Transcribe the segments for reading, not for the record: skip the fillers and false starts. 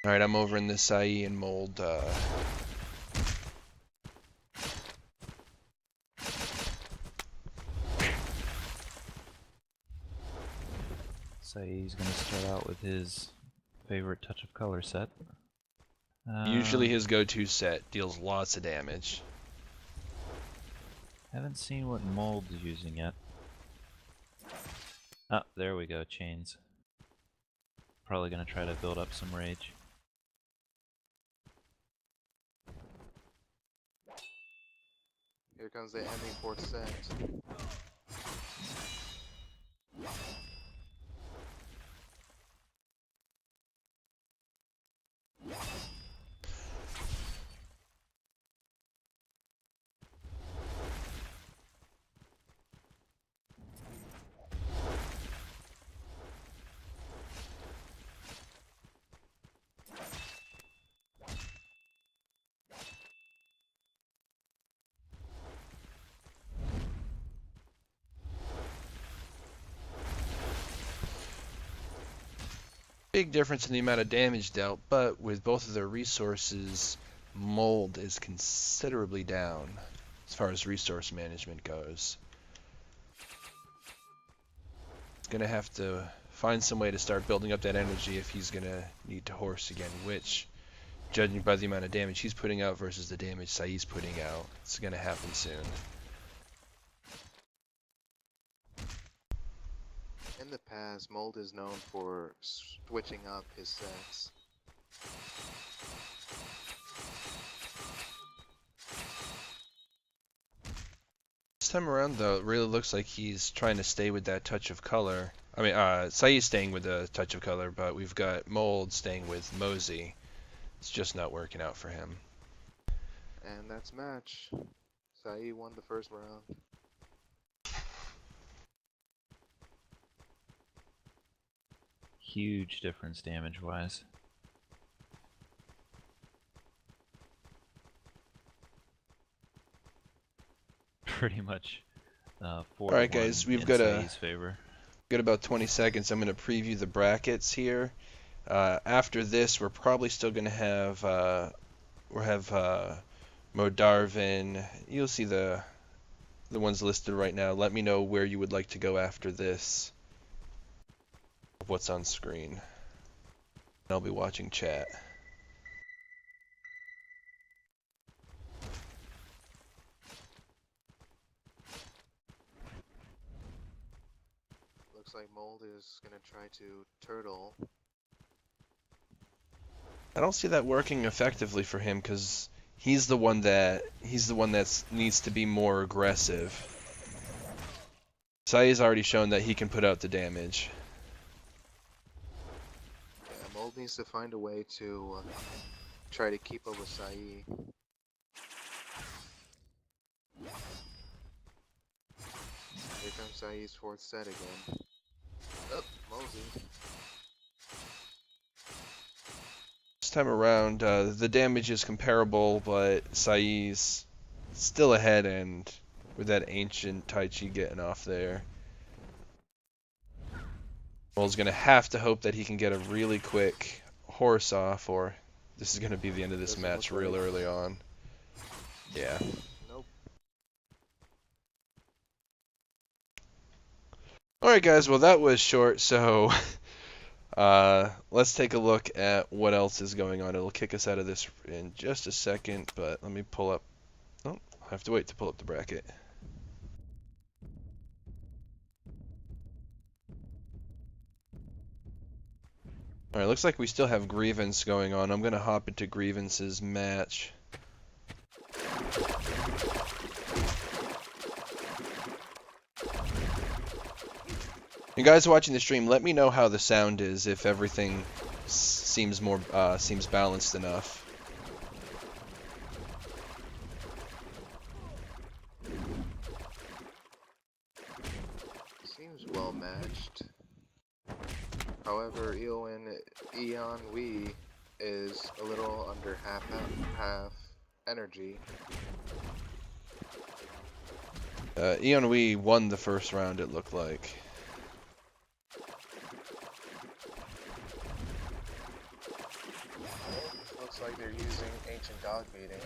Alright, I'm over in the Sai and Mold. Sai's gonna start out with his favorite touch of color set. Usually his go-to set deals lots of damage. Haven't seen what Mold's using yet. Ah, there we go, chains. Probably gonna try to build up some rage. Here comes the ending fourth set. Big difference in the amount of damage dealt, but with both of their resources, Mold is considerably down as far as resource management goes. He's gonna have to find some way to start building up that energy if he's gonna need to horse again, which, judging by the amount of damage he's putting out versus the damage Sai's putting out, it's gonna happen soon. In the past, Mold is known for switching up his sets. This time around, though, it really looks like he's trying to stay with that touch of color. I mean, Sai's staying with a touch of color, but we've got Mold staying with Mosey. It's just not working out for him. And that's match. Sai won the first round. Huge difference damage-wise. Pretty much 4-1 Alright guys, we've in got Sai's favor. got about 20 seconds. I'm going to preview the brackets here. After this, we're probably still going to have Modarvin. You'll see the ones listed right now. Let me know where you would like to go after this. What's on screen. I'll be watching chat. Looks like Mold is gonna try to turtle. I don't see that working effectively for him because he's the one that needs to be more aggressive. Sai's already shown that he can put out the damage. Yeah, Mold needs to find a way to try to keep up with Sai. Here comes Sai's fourth set again. Oh, Mosey. This time around, the damage is comparable, but Sai's still ahead, and with that ancient Tai Chi getting off there, Mold's gonna have to hope that he can get a really quick horse off, or this is gonna be the end of this Doesn't match look real like- early on. Yeah. Nope. Alright guys, well that was short, so let's take a look at what else is going on. It'll kick us out of this in just a second, but let me pull up... Oh, I have to wait to pull up the bracket. Alright, looks like we still have Grievance going on. I'm gonna hop into Grievance's match. You guys watching the stream, let me know how the sound is, if everything seems balanced enough. Seems well matched. However, Eon Wee is a little under half energy. Eon Wee won the first round, it looked like. Looks like they're using ancient dog beating.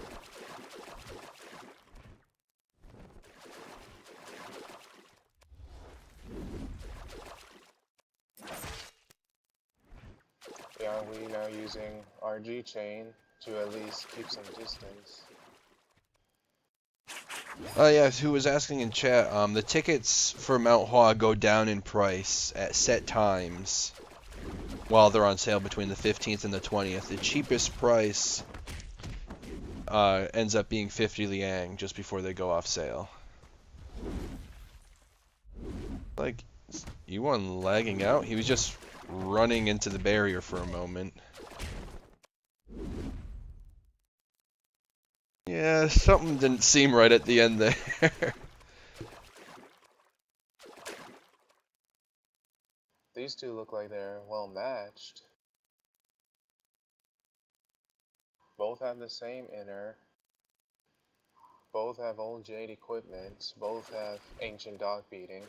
Yeah, we now using RG chain to at least keep some distance. Yes, who was asking in chat, the tickets for Mount Hua go down in price at set times while they're on sale between the 15th and the 20th. The cheapest price ends up being 50 liang just before they go off sale. Like, Yuan lagging out? He was just running into the barrier for a moment. Yeah, something didn't seem right at the end there. These two look like they're well matched. Both have the same inner. Both have old Jade equipment. Both have ancient dog beating.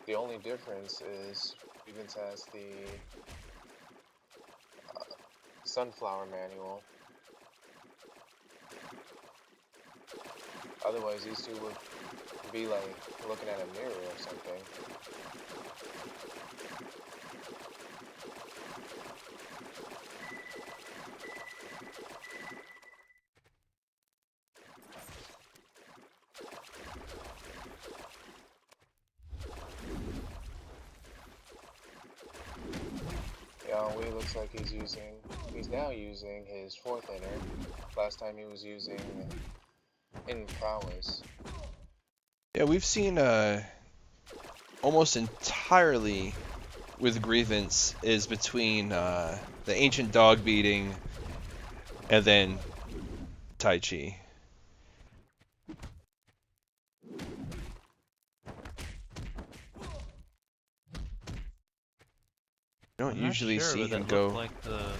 The only difference is Stevens has the sunflower manual. Otherwise, these two would be like looking at a mirror or something. Wei looks like he's now using his fourth inner. Last time he was using in prowess. Yeah, we've seen almost entirely with Grievance is between the ancient dog beating and then Tai Chi. You don't I'm usually not sure, see but him that go. looked like the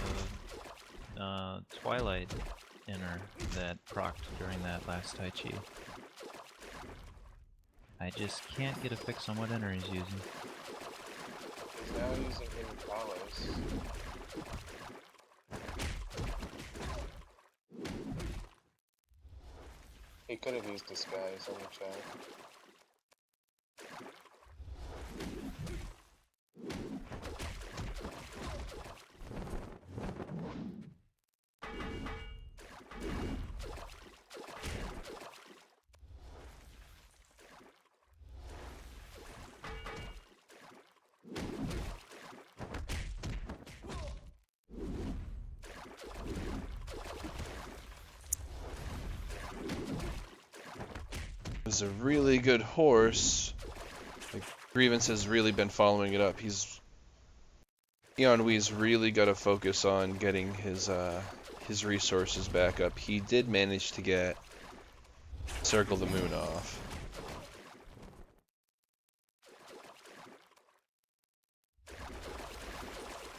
Twilight inner that procced during that last Tai Chi. I just can't get a fix on what inner he's using. He's now using hidden prowess. He could have used disguise on the chat. is a really good horse. Like, Grievance has really been following it up. Eonwee's really got to focus on getting his resources back up. He did manage to get Circle the Moon off.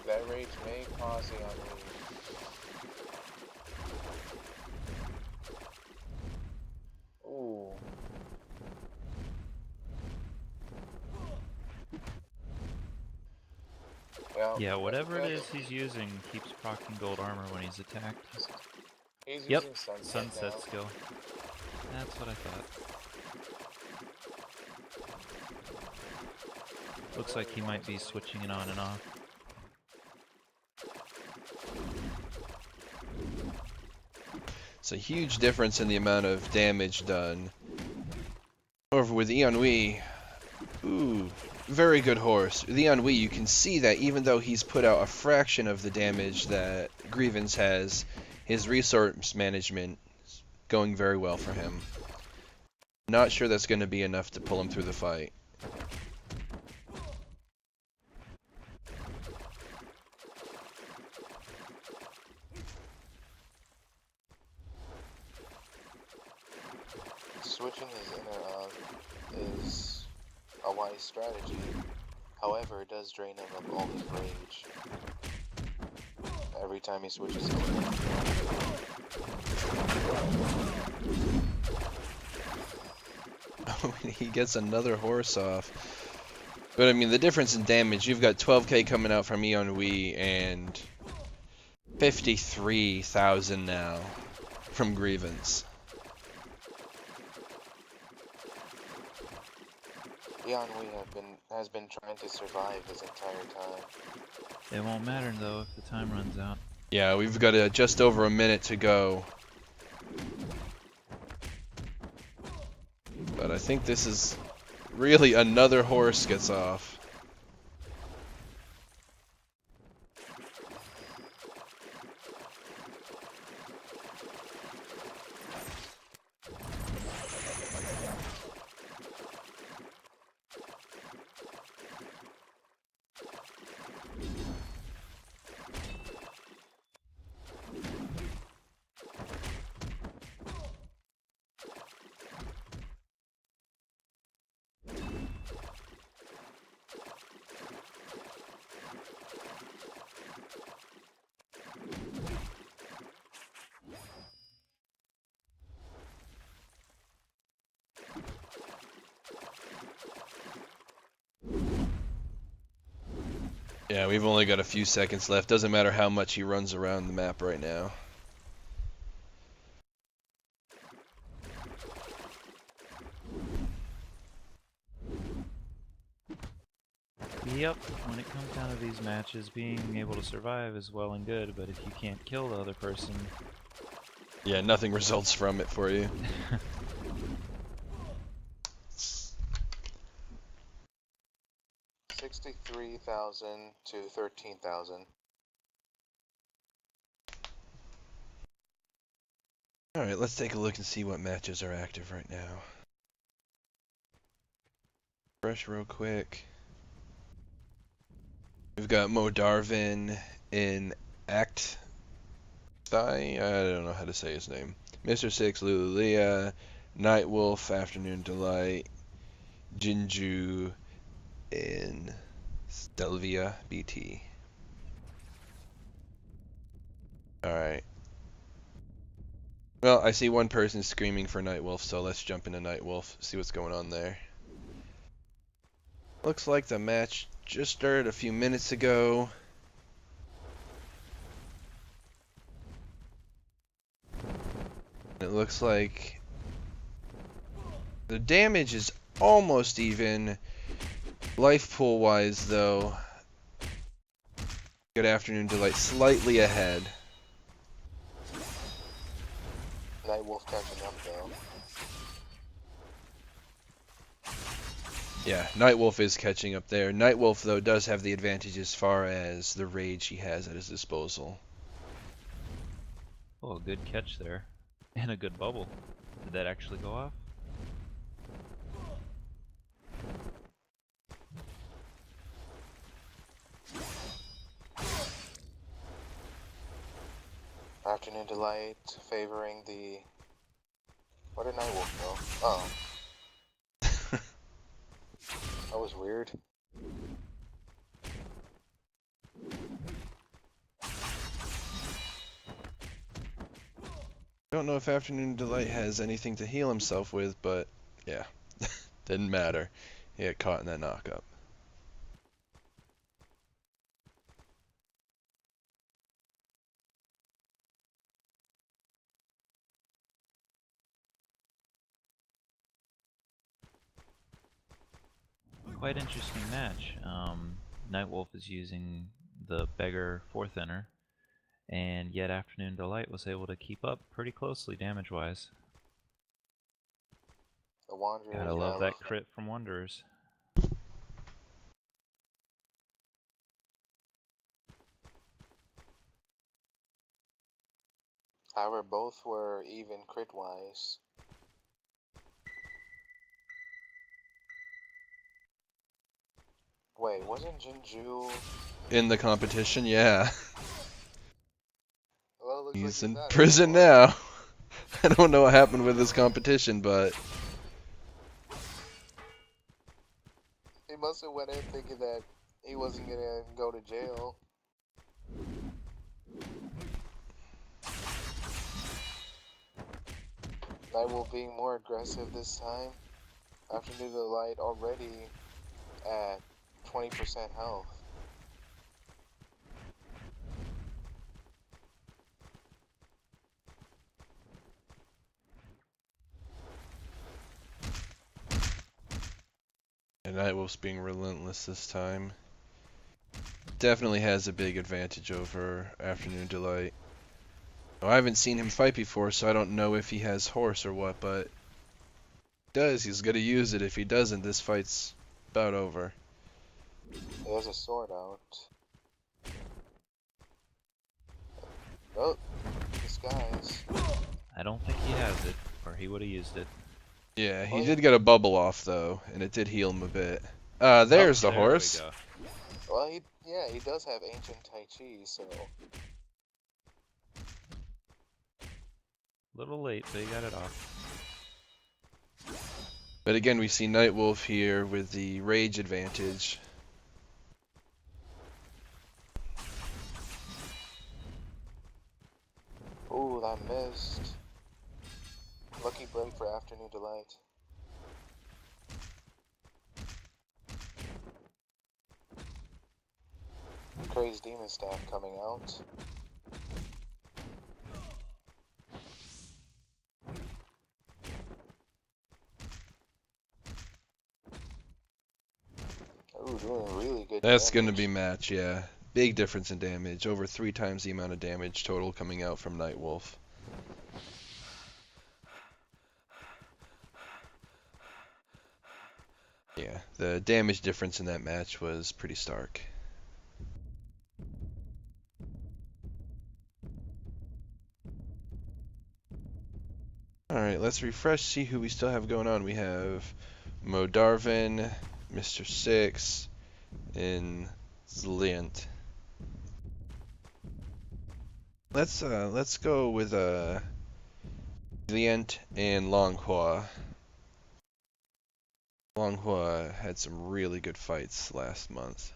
That rage may cause Eonwee. Ooh. Yeah, whatever it is he's using keeps procking gold armor when he's attacked. He's Yep, using sunset now. skill. That's what I thought. Looks like he might be switching it on and off. It's a huge difference in the amount of damage done. However, with Eonwee, ooh, very good horse. With Eonwee, you can see that even though he's put out a fraction of the damage that Grievance has, his resource management is going very well for him. Not sure that's going to be enough to pull him through the fight. Switching his inner is a wise strategy. However, it does drain him of all his rage. Every time he switches it. He gets another horse off. But I mean, the difference in damage, you've got 12k coming out from Eonwee and 53,000 now from Grievance. Eonwee has been trying to survive this entire time. It won't matter though if the time runs out. Yeah, we've got just over a minute to go. But I think this is really another horse gets off. Yeah, we've only got a few seconds left. Doesn't matter how much he runs around the map right now. Yep, when it comes down to these matches, being able to survive is well and good, but if you can't kill the other person... Yeah, nothing results from it for you. $63,000 to $13,000. Alright, let's take a look and see what matches are active right now. Fresh real quick. We've got Mo Darvin in Act I don't know how to say his name. Mr. Six, Lululia, Nightwolf, Afternoon Delight, Jinju, and Stelvia BT. Alright. Well, I see one person screaming for Nightwolf, so let's jump into Nightwolf, see what's going on there. Looks like the match just started a few minutes ago. It looks like the damage is almost even. Life pool wise, though, Good Afternoon Delight slightly ahead. Nightwolf catching up though. Yeah, Nightwolf is catching up there. Nightwolf, though, does have the advantage as far as the rage he has at his disposal. Oh, good catch there. And a good bubble. Did that actually go off? Afternoon Delight favoring the... Where did Nightwolf go? Oh. That was weird. Don't know if Afternoon Delight has anything to heal himself with, but yeah, didn't matter. He got caught in that knockup. Quite interesting match. Nightwolf is using the Beggar 4th Inner, and yet Afternoon Delight was able to keep up pretty closely damage-wise. The Wanderers. Gotta love that crit from Wanderers. However, both were even crit-wise. Wait, wasn't Jinju... In the competition, yeah. Well, it looks like He's in not prison anymore. now. I don't know what happened with this competition, but He must have went in thinking that he wasn't gonna go to jail. Nightwolf being more aggressive this time. Afternoon Delight already at 20% health. and Nightwolf's being relentless this time. Definitely has a big advantage over Afternoon Delight. Now, I haven't seen him fight before, so I don't know if he has horse or what, but if he does, he's gonna use it. If he doesn't, this fight's about over. He has a sword out. Oh, disguise. I don't think he has it, or he would have used it. Yeah, he Oh, did get a bubble off though, and it did heal him a bit. There's the There horse. we go. Well, he does have ancient Tai Chi, so Little late, but he got it off. But again, we see Nightwolf here with the rage advantage. ooh, that missed. Lucky break for Afternoon Delight. Crazed Demon Staff coming out. Ooh, doing really good That's damage. gonna be match, yeah. Big difference in damage. Over 3 times the amount of damage total coming out from Nightwolf. Yeah, the damage difference in that match was pretty stark. Alright, let's refresh, see who we still have going on. We have Mo Darvin, Mr. Six, and Zlient. Let's go with Zlient and Longhua. Longhua had some really good fights last month.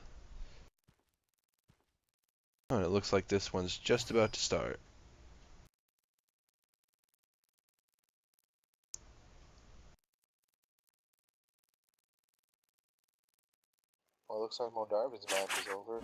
Oh, and it looks like this one's just about to start. Well, looks like Moldarvin's match is over.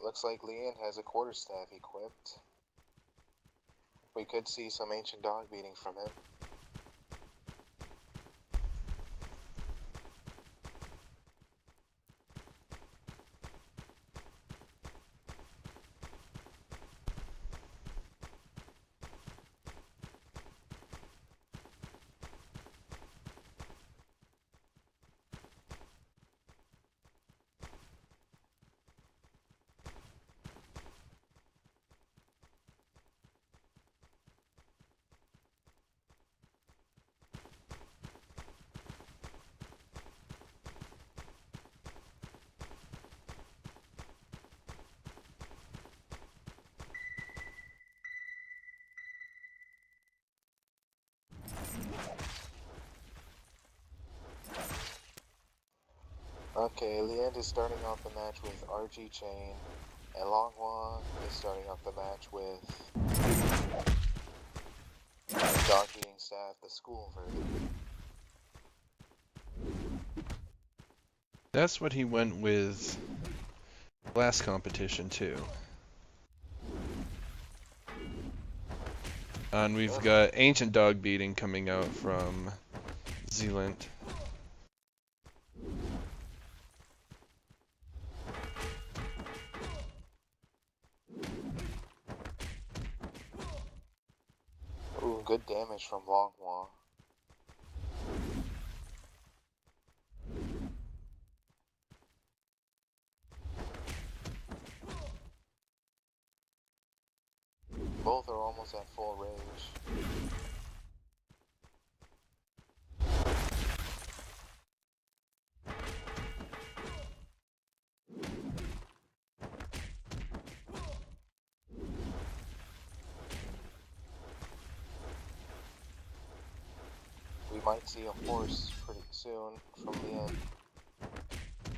Looks like Leanne has a quarterstaff equipped. We could see some ancient dog beating from him. Okay, Leand is starting off the match with RG Chain, and Longhua is starting off the match with Dog Eating Staff, the school version. That's what he went with last competition too. And we've got Ancient Dog Beating coming out from Zealand. Ooh, good damage from Longhua. Both are almost at full rage. We might see a horse pretty soon from Leand.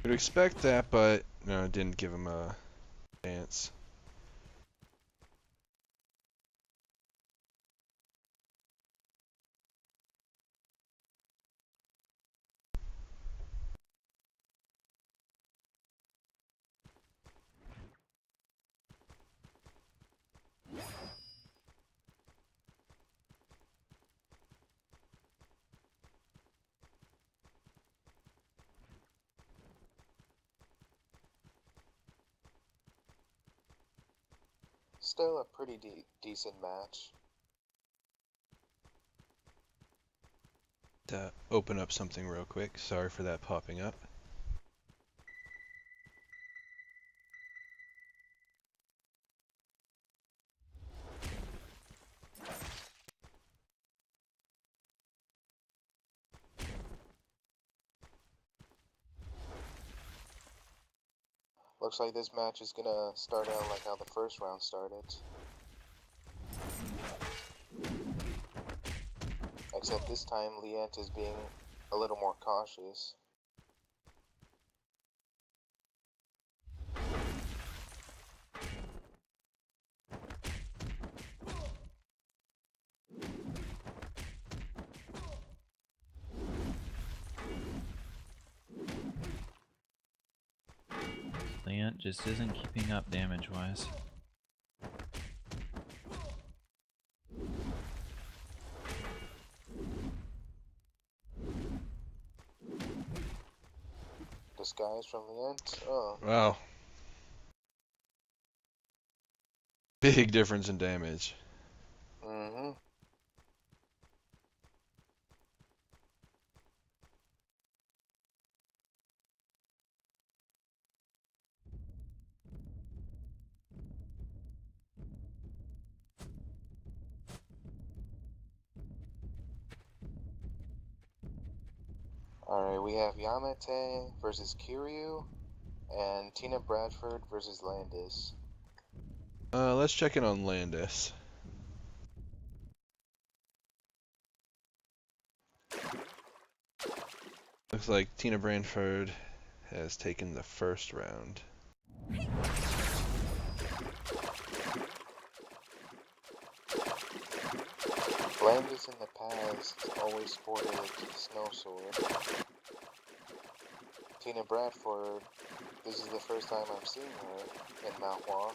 Would expect that, but no, it didn't give him a chance. Still a pretty decent match. To open up something real quick. Sorry for that popping up. Looks like this match is gonna start out like how the first round started. Except this time Leand is being a little more cautious. Leant just isn't keeping up damage-wise. Disguise from Leand? Oh. Wow. Big difference in damage. Mm-hmm. Alright, we have Yamete versus Kiryu, and Tina Bradford versus Landis. Let's check in on Landis. Looks like Tina Branford has taken the first round. Landis in the past always sported Snow Sword. Tina Bradford, this is the first time I'm seeing her in Mount Hua.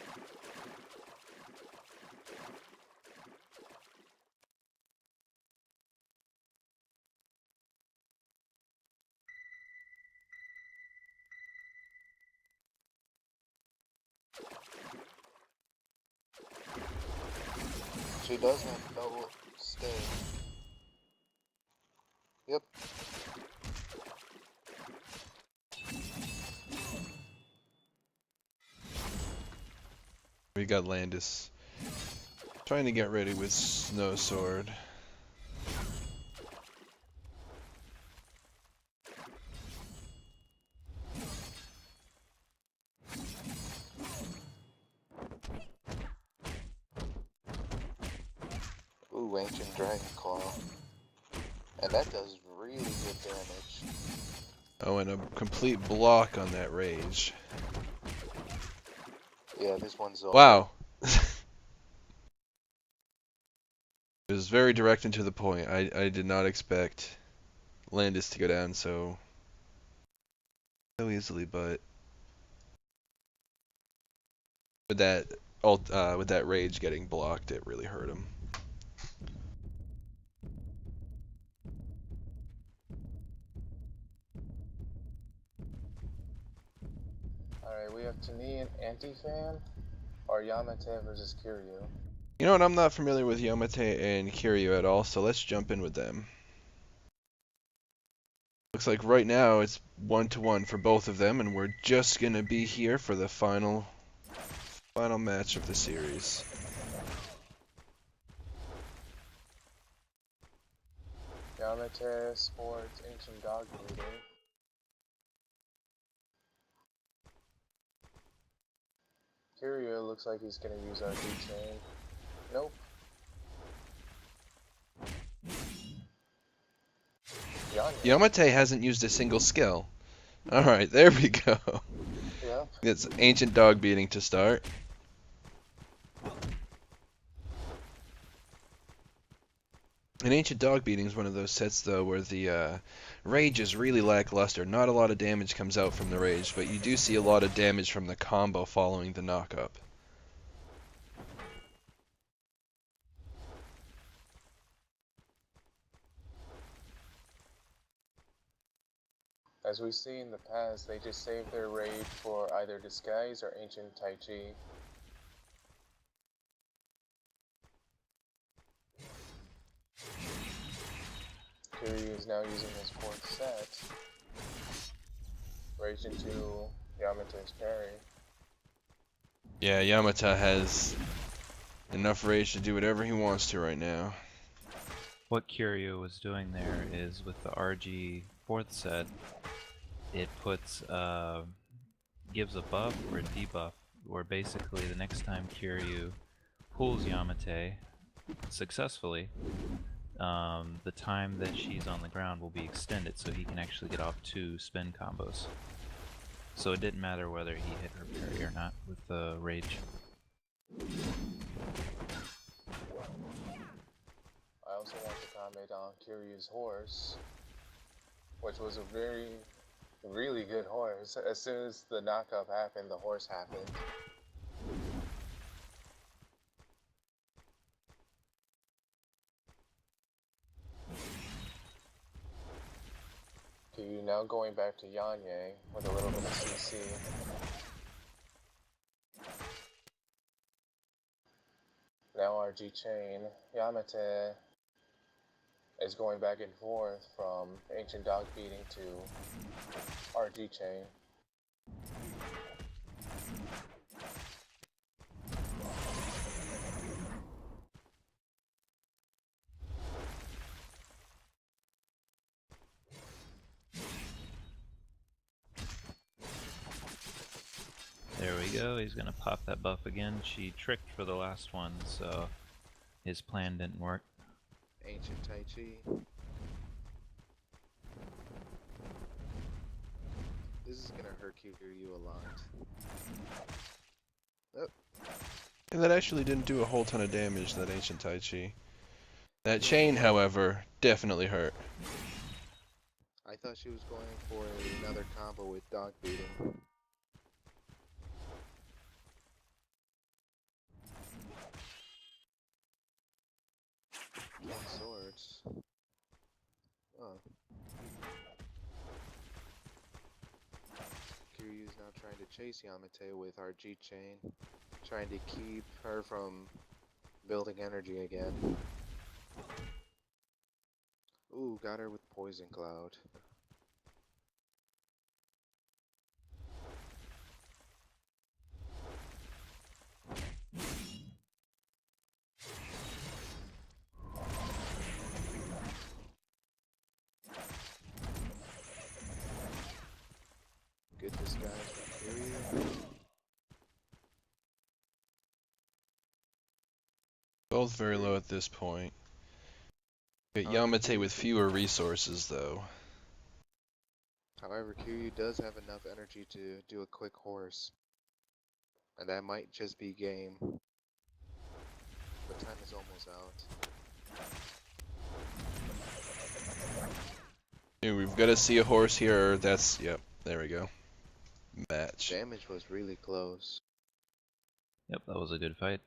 She does have double sting. Yep. We got Landis trying to get ready with Snow Sword. Ooh, Ancient Dragon Claw. And that does really good damage. Oh, and a complete block on that rage. Yeah, this one's over. Wow. It was very direct and to the point. I did not expect Landis to go down so easily, but with that with that rage getting blocked, it really hurt him. Alright, we have Tani and Anti-Fan, or Yamate versus Kiryu. You know what? I'm not familiar with Yamate and Kiryu at all, so let's jump in with them. Looks like right now it's 1-1 for both of them, and we're just gonna be here for the final match of the series. Yamate sports ancient dog breeding. Kiryu looks like he's gonna use RG chain. Nope. Yamate hasn't used a single skill. Alright, there we go. Yep. It's ancient dog beating to start. And Ancient Dog Beating is one of those sets, though, where the rage is really lackluster. Not a lot of damage comes out from the rage, but you do see a lot of damage from the combo following the knockup. As we see in the past, they just save their rage for either Disguise or Ancient Tai Chi. Kiryu is now using his fourth set. Rage into Yamate's parry. Yeah, Yamata has enough rage to do whatever he wants to right now. What Kiryu was doing there is with the RG 4th set, it puts gives a buff or a debuff, where basically the next time Kiryu pulls Yamate successfully, the time that she's on the ground will be extended, so he can actually get off 2 spin combos. So it didn't matter whether he hit her parry or not with the rage. I also want to comment on Kiryu's horse, which was a really good horse. As soon as the knockup happened, the horse happened. Kiryu now going back to Yanye with a little bit of CC. Now RG chain. Yamate is going back and forth from Ancient Dog Beating to RG chain. There we go, he's gonna pop that buff again. She tricked for the last one, so his plan didn't work. Ancient Tai Chi. This is gonna hurt Kiryu a lot. Oh. And that actually didn't do a whole ton of damage, that Ancient Tai Chi. That chain, however, definitely hurt. I thought she was going for another combo with dog beating. Swords. Oh. Kiryu's now trying to chase Yamate with RG chain, trying to keep her from building energy again. Ooh, got her with Poison Cloud. Good disguise from Kiryu. Both very low at this point. Got Yamate with fewer resources, though. However, Kiryu does have enough energy to do a quick horse. And that might just be game. But time is almost out. Hey, we've got to see a horse here. That's, yep, there we go. Match. Damage was really close. Yep, that was a good fight.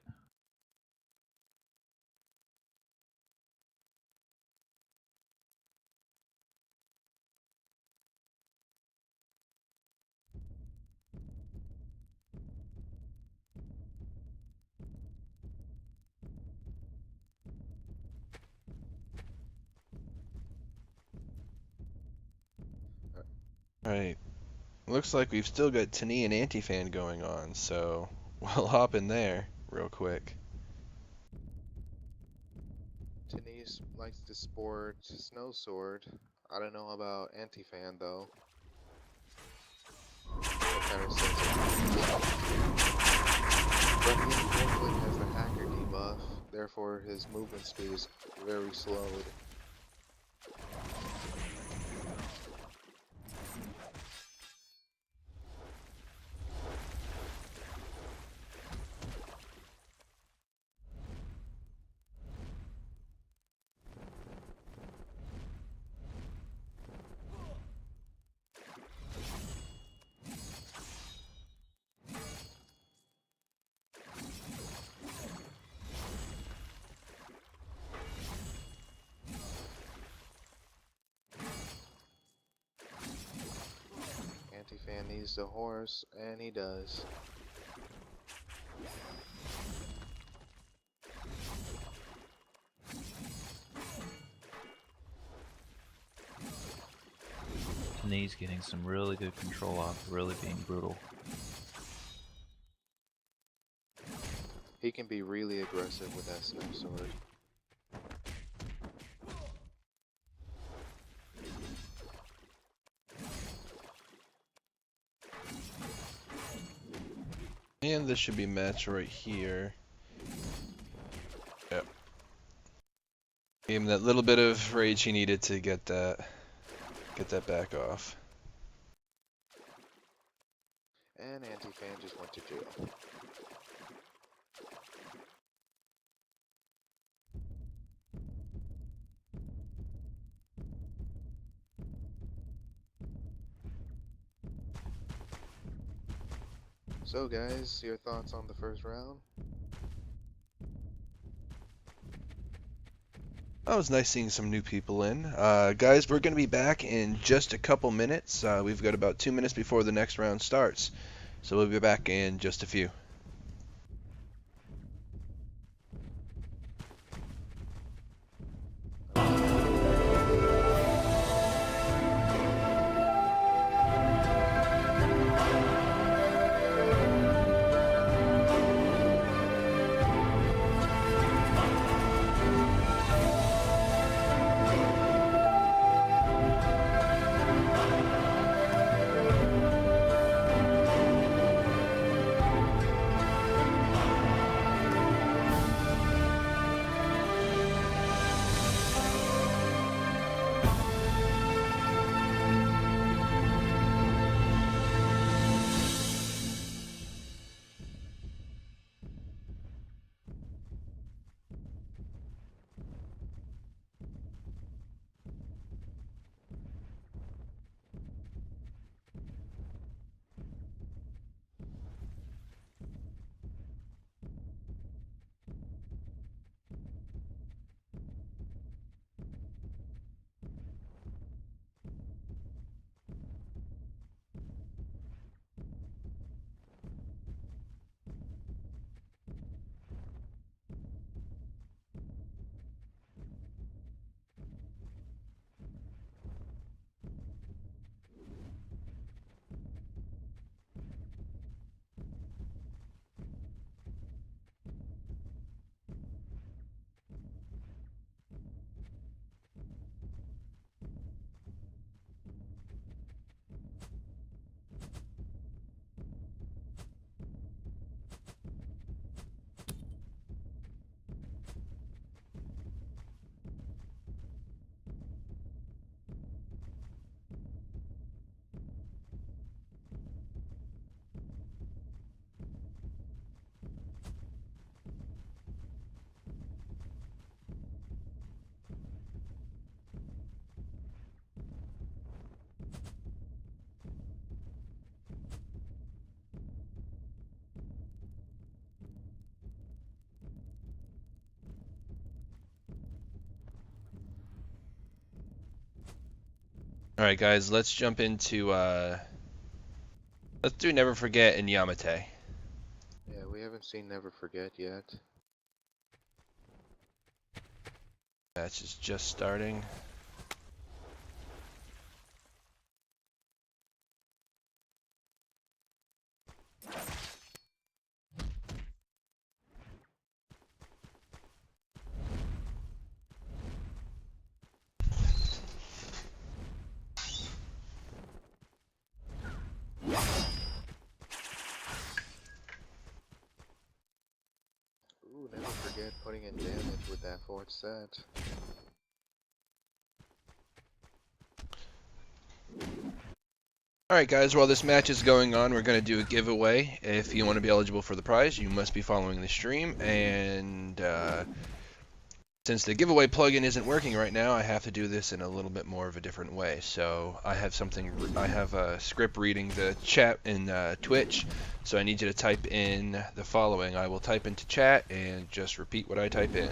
Alright. Looks like we've still got Tani and Anti-Fan going on, so we'll hop in there real quick. Denise likes to sport Snow Sword. I don't know about Anti-Fan though. What kind of sense But he unfortunately has the hacker debuff, therefore his movement speed is very slowed. Anti-Fan needs the horse, and he does. Tani's getting some really good control off, really being brutal. He can be really aggressive with that Snow Sword. And this should be match right here. Yep. Gave him that little bit of rage he needed to get that back off. And Anti-Fan just went to jail. So guys, your thoughts on the first round? That was nice seeing some new people in. Guys, we're going to be back in just a couple minutes. We've got about 2 minutes before the next round starts. So we'll be back in just a few. Alright guys, let's jump into let's do Never Forget in Yamate. Yeah, we haven't seen Never Forget yet. Match is just starting. Ooh, Never Forget putting in damage with that fourth set. Alright guys, while this match is going on, we're going to do a giveaway. If you want to be eligible for the prize, you must be following the stream, and since the giveaway plugin isn't working right now, I have to do this in a little bit more of a different way. So I have a script reading the chat in Twitch, so I need you to type in the following. I will type into chat and just repeat what I type in.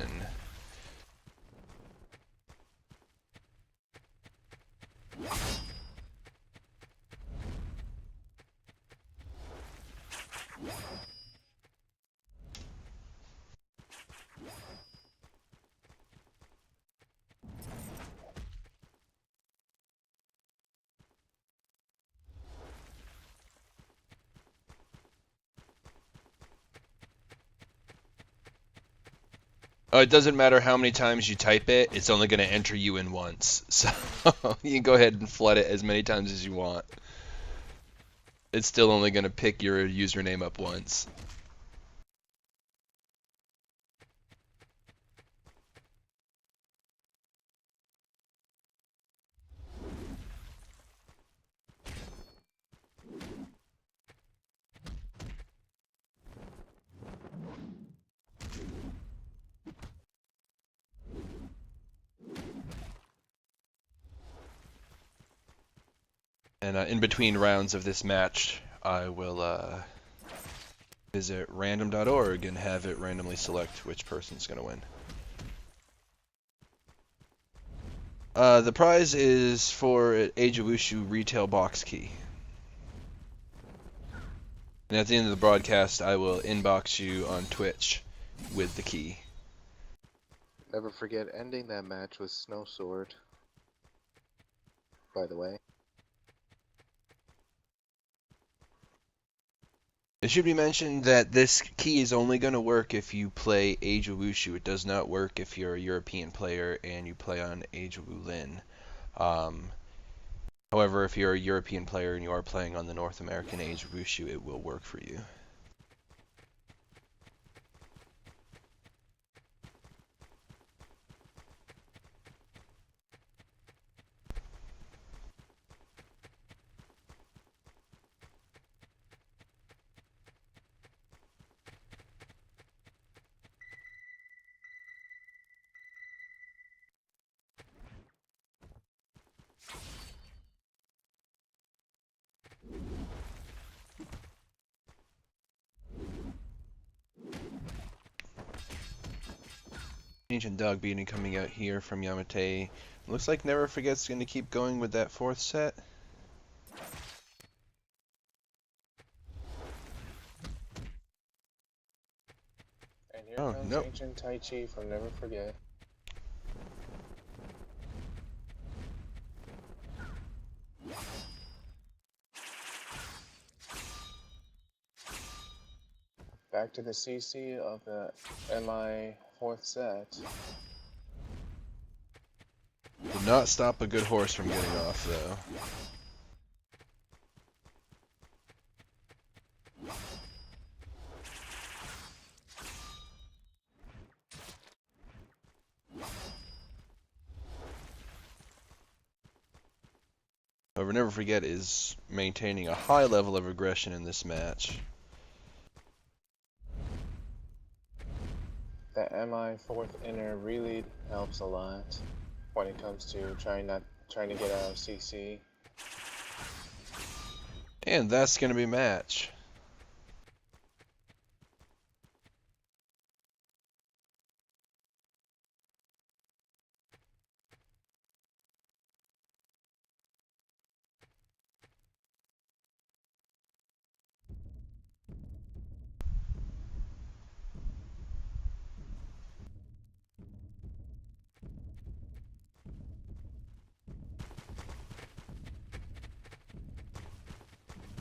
Oh, it doesn't matter how many times you type it, it's only going to enter you in once. So you can go ahead and flood it as many times as you want. It's still only going to pick your username up once. And in between rounds of this match, I will visit random.org and have it randomly select which person's going to win. The prize is for an Age of Wushu retail box key. And at the end of the broadcast, I will inbox you on Twitch with the key. Never Forget ending that match with Snow Sword. By the way. It should be mentioned that this key is only going to work if you play Age of Wushu. It does not work if you're a European player and you play on Age of Wulin. However, if you're a European player and you are playing on the North American Age of Wushu, it will work for you. Ancient Dog Beating coming out here from Yamate. Looks like Never Forget's going to keep going with that fourth set. And here Oh, comes nope. Ancient Tai Chi from Never Forget. Back to the CC of the MI fourth set. Did not stop a good horse from getting off, though. However, Never Forget is maintaining a high level of aggression in this match. That MI fourth inner really helps a lot when it comes to trying to get out of CC. And that's going to be match.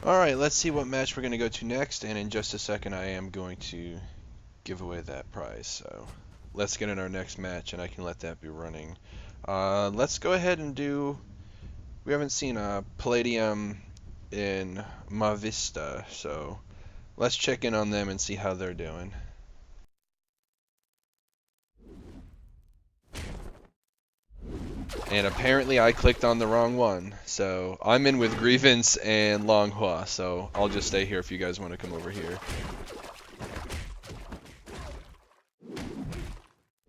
Alright, let's see what match we're going to go to next, and in just a second I am going to give away that prize. So let's get in our next match, and I can let that be running. Let's go ahead and do... We haven't seen Palladium in Ma Vista, so let's check in on them and see how they're doing. And apparently I clicked on the wrong one, so I'm in with Grievance and Long Hua, so I'll just stay here if you guys want to come over here.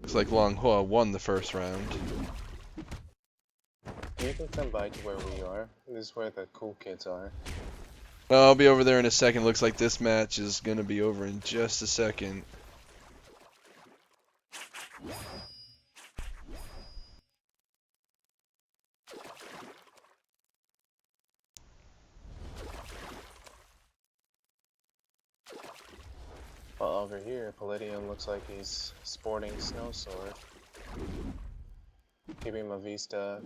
Looks like Long Hua won the first round. You can come by to where we are. This is where the cool kids are. I'll be over there in a second. Looks like this match is going to be over in just a second. Well, over here, Palladium looks like he's sporting Snow Sword. Keeping Ma Vista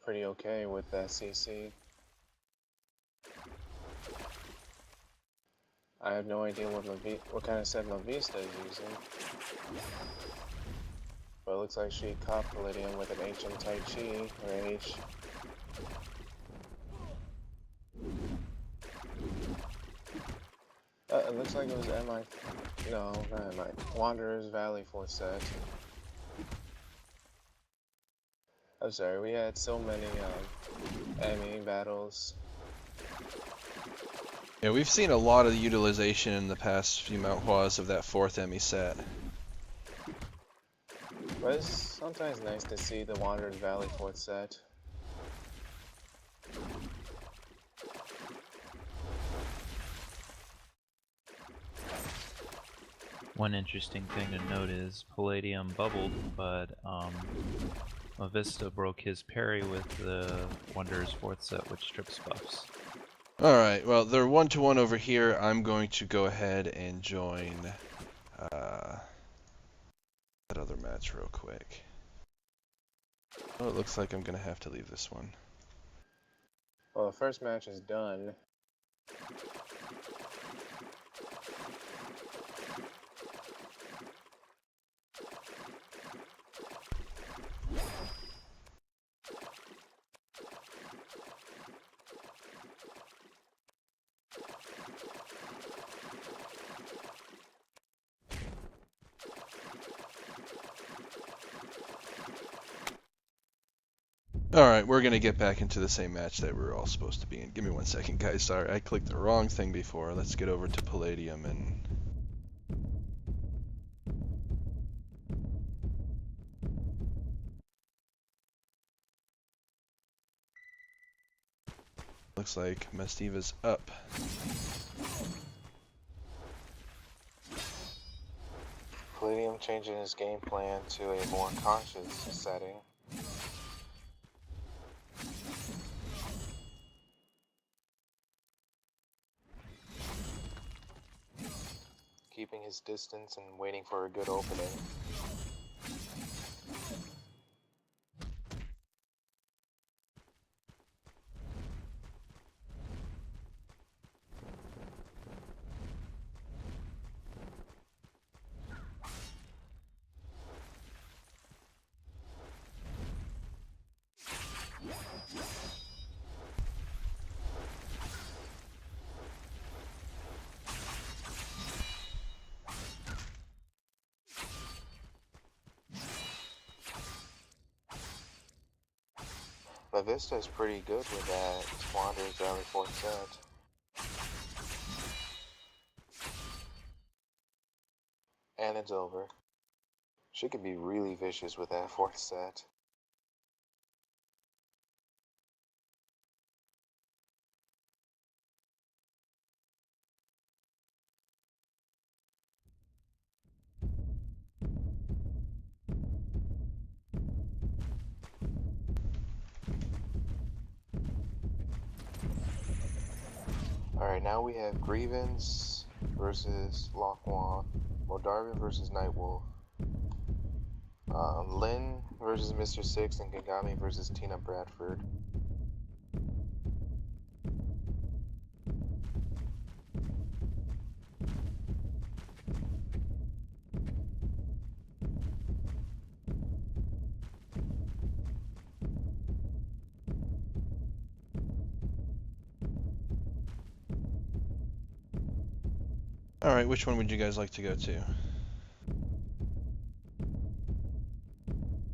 pretty okay with that CC. I have no idea what kind of set Ma Vista is using. But it looks like she caught Palladium with an ancient Tai Chi rage. It looks like it was no, not MI, Wanderer's Valley 4th set. I'm sorry, we had so many enemy battles. Yeah, we've seen a lot of utilization in the past few Mount Huas of that 4th Emmy set. But it's sometimes nice to see the Wanderer's Valley 4th set. One interesting thing to note is Palladium bubbled, but Mavista broke his parry with the Wanderer's 4th set, which strips buffs. Alright, well, they're 1-1 over here. I'm going to go ahead and join that other match real quick. Oh, it looks like I'm going to have to leave this one. Well, the first match is done. Alright, we're going to get back into the same match that we were all supposed to be in. Give me 1 second, guys. Sorry, I clicked the wrong thing before. Let's get over to Palladium and... Looks like Mastiva's up. Palladium changing his game plan to a more conscious setting. Keeping his distance and waiting for a good opening. La Vista is pretty good with that Wanderer's Valley 4th set. And it's over. She could be really vicious with that 4th set. Alright, now we have Grievance versus Lockwall, Modarvin versus Nightwolf, Lynn versus Mr. Six, and Gagami versus Tina Bradford. Alright, which one would you guys like to go to?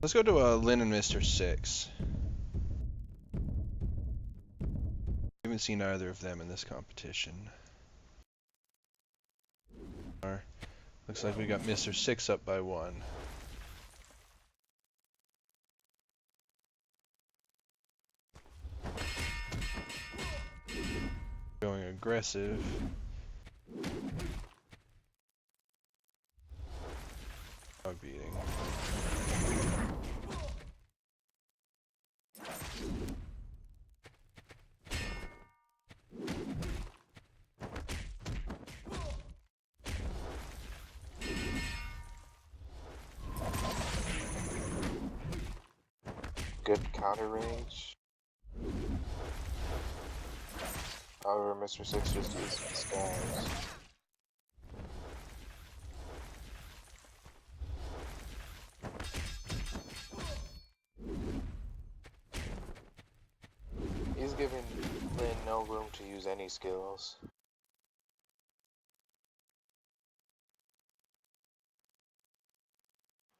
Let's go to Lynn and Mr. Six. Haven't seen either of them in this competition. Looks like we got Mr. Six up by 1. Going aggressive. Dog beating. Good counter range. However, Mr. Six just used scars. He's giving Lynn no room to use any skills.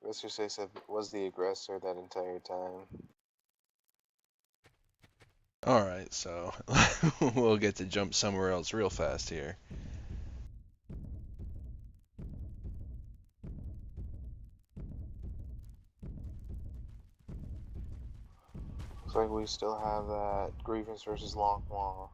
Mr. Six was the aggressor that entire time. Alright, so we'll get to jump somewhere else real fast here. Looks like we still have that Grievance versus Long Hua.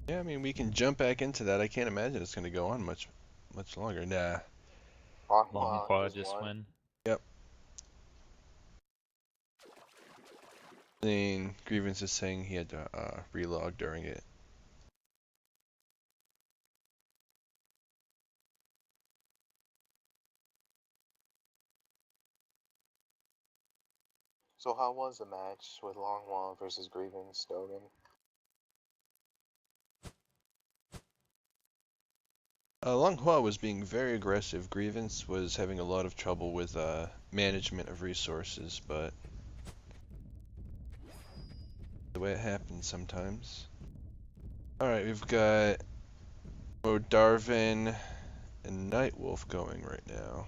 Yeah, I mean, we can jump back into that. I can't imagine it's going to go on much longer. Nah. Long Hua just win. Yep. I mean, Grievance is saying he had to relog during it. So how was the match with Long Hua versus Grievance, Dogan? Long Hua was being very aggressive. Grievance was having a lot of trouble with management of resources, but the way it happens sometimes. Alright, we've got Darvin and Nightwolf going right now.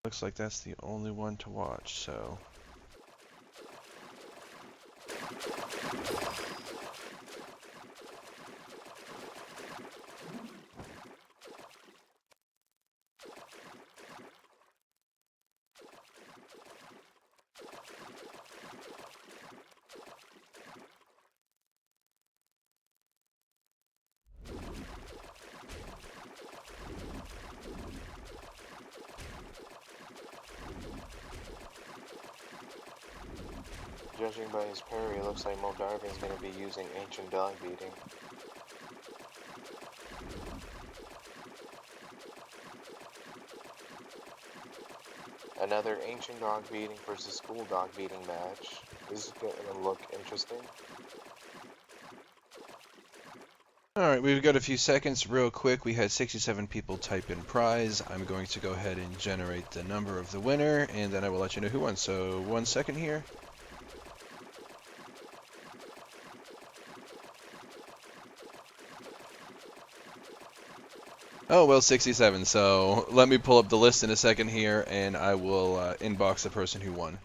Looks like that's the only one to watch, so. Judging by his parry, it looks like Moldarvin's going to be using Ancient Dog Beating. Another Ancient Dog Beating versus School Dog Beating match. This is going to look interesting. Alright, we've got a few seconds real quick. We had 67 people type in prize. I'm going to go ahead and generate the number of the winner, and then I will let you know who won. So 1 second here. Oh, well, 67. So let me pull up the list in a second here, and I will inbox the person who won.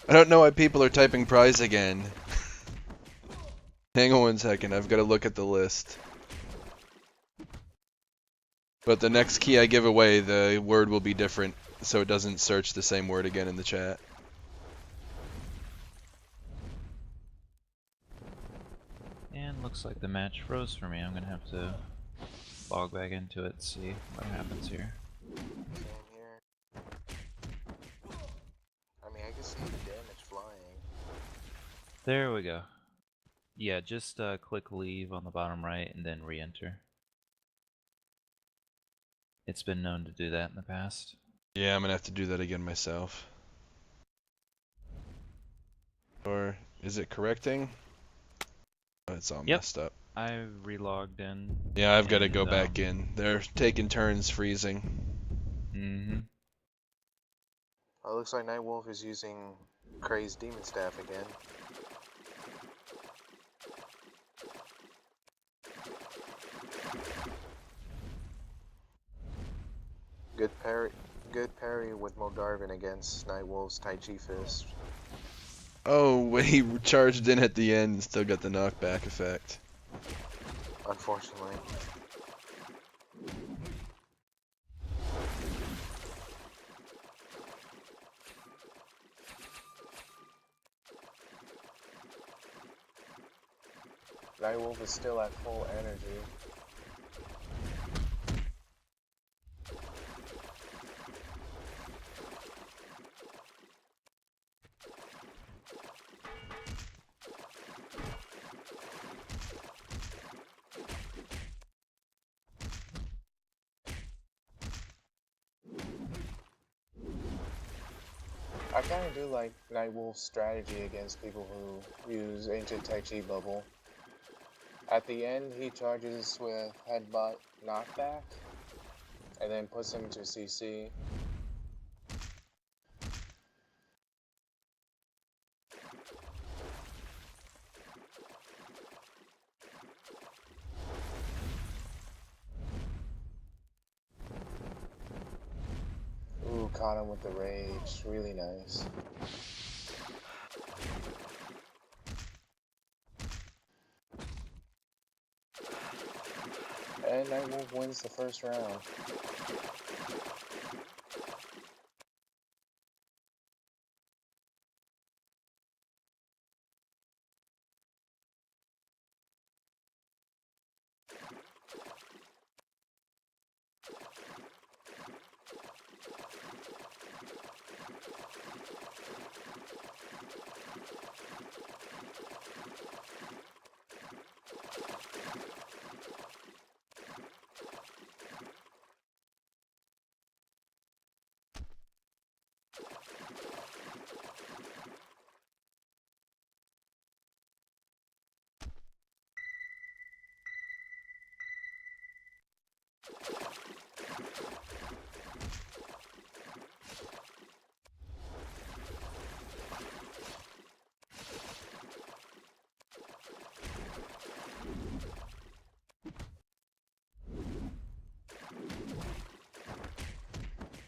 I don't know why people are typing prize again. Hang on 1 second, I've got to look at the list. But the next key I give away, the word will be different, so it doesn't search the same word again in the chat. And looks like the match froze for me. I'm gonna have to log back into it and see what happens here. Same here. There we go. Yeah, just click leave on the bottom right and then re-enter. It's been known to do that in the past. Yeah, I'm gonna have to do that again myself. Or is it correcting? Oh, it's all Yep. messed up. I relogged in. Yeah, I've got to and, go back in. They're taking turns freezing. Mm-hmm. Oh, it looks like Nightwolf is using Crazed Demon Staff again. Good parry with Moldarvin against Nightwolf's Tai Chi Fist. Oh, when he charged in at the end and still got the knockback effect. Unfortunately. Nightwolf is still at full energy. I kind of do like Nightwolf's strategy against people who use Ancient Tai Chi Bubble. At the end, he charges with Headbutt Knockback, and then puts him to CC. Ooh, caught him with the rage. Really nice. And Nightwolf wins the first round.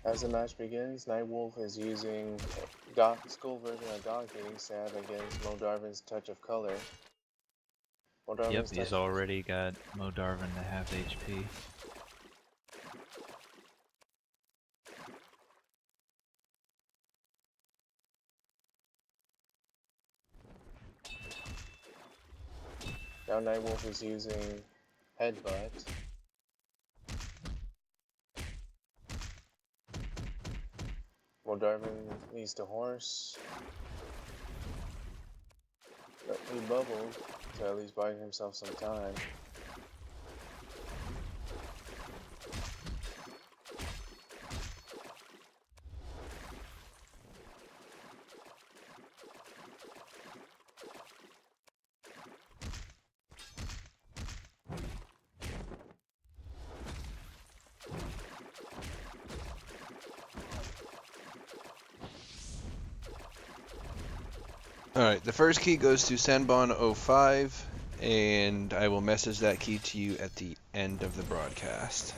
As the match begins, Nightwolf is using Skull version of Dog Beating Stab against Moldarvin's Touch of Color. Yep, he's already got Moldarvin to half HP. Now Nightwolf is using Headbutt. Moldarvin needs to horse. But he bubbled to at least buy himself some time. Alright, the first key goes to Sanbon05, and I will message that key to you at the end of the broadcast.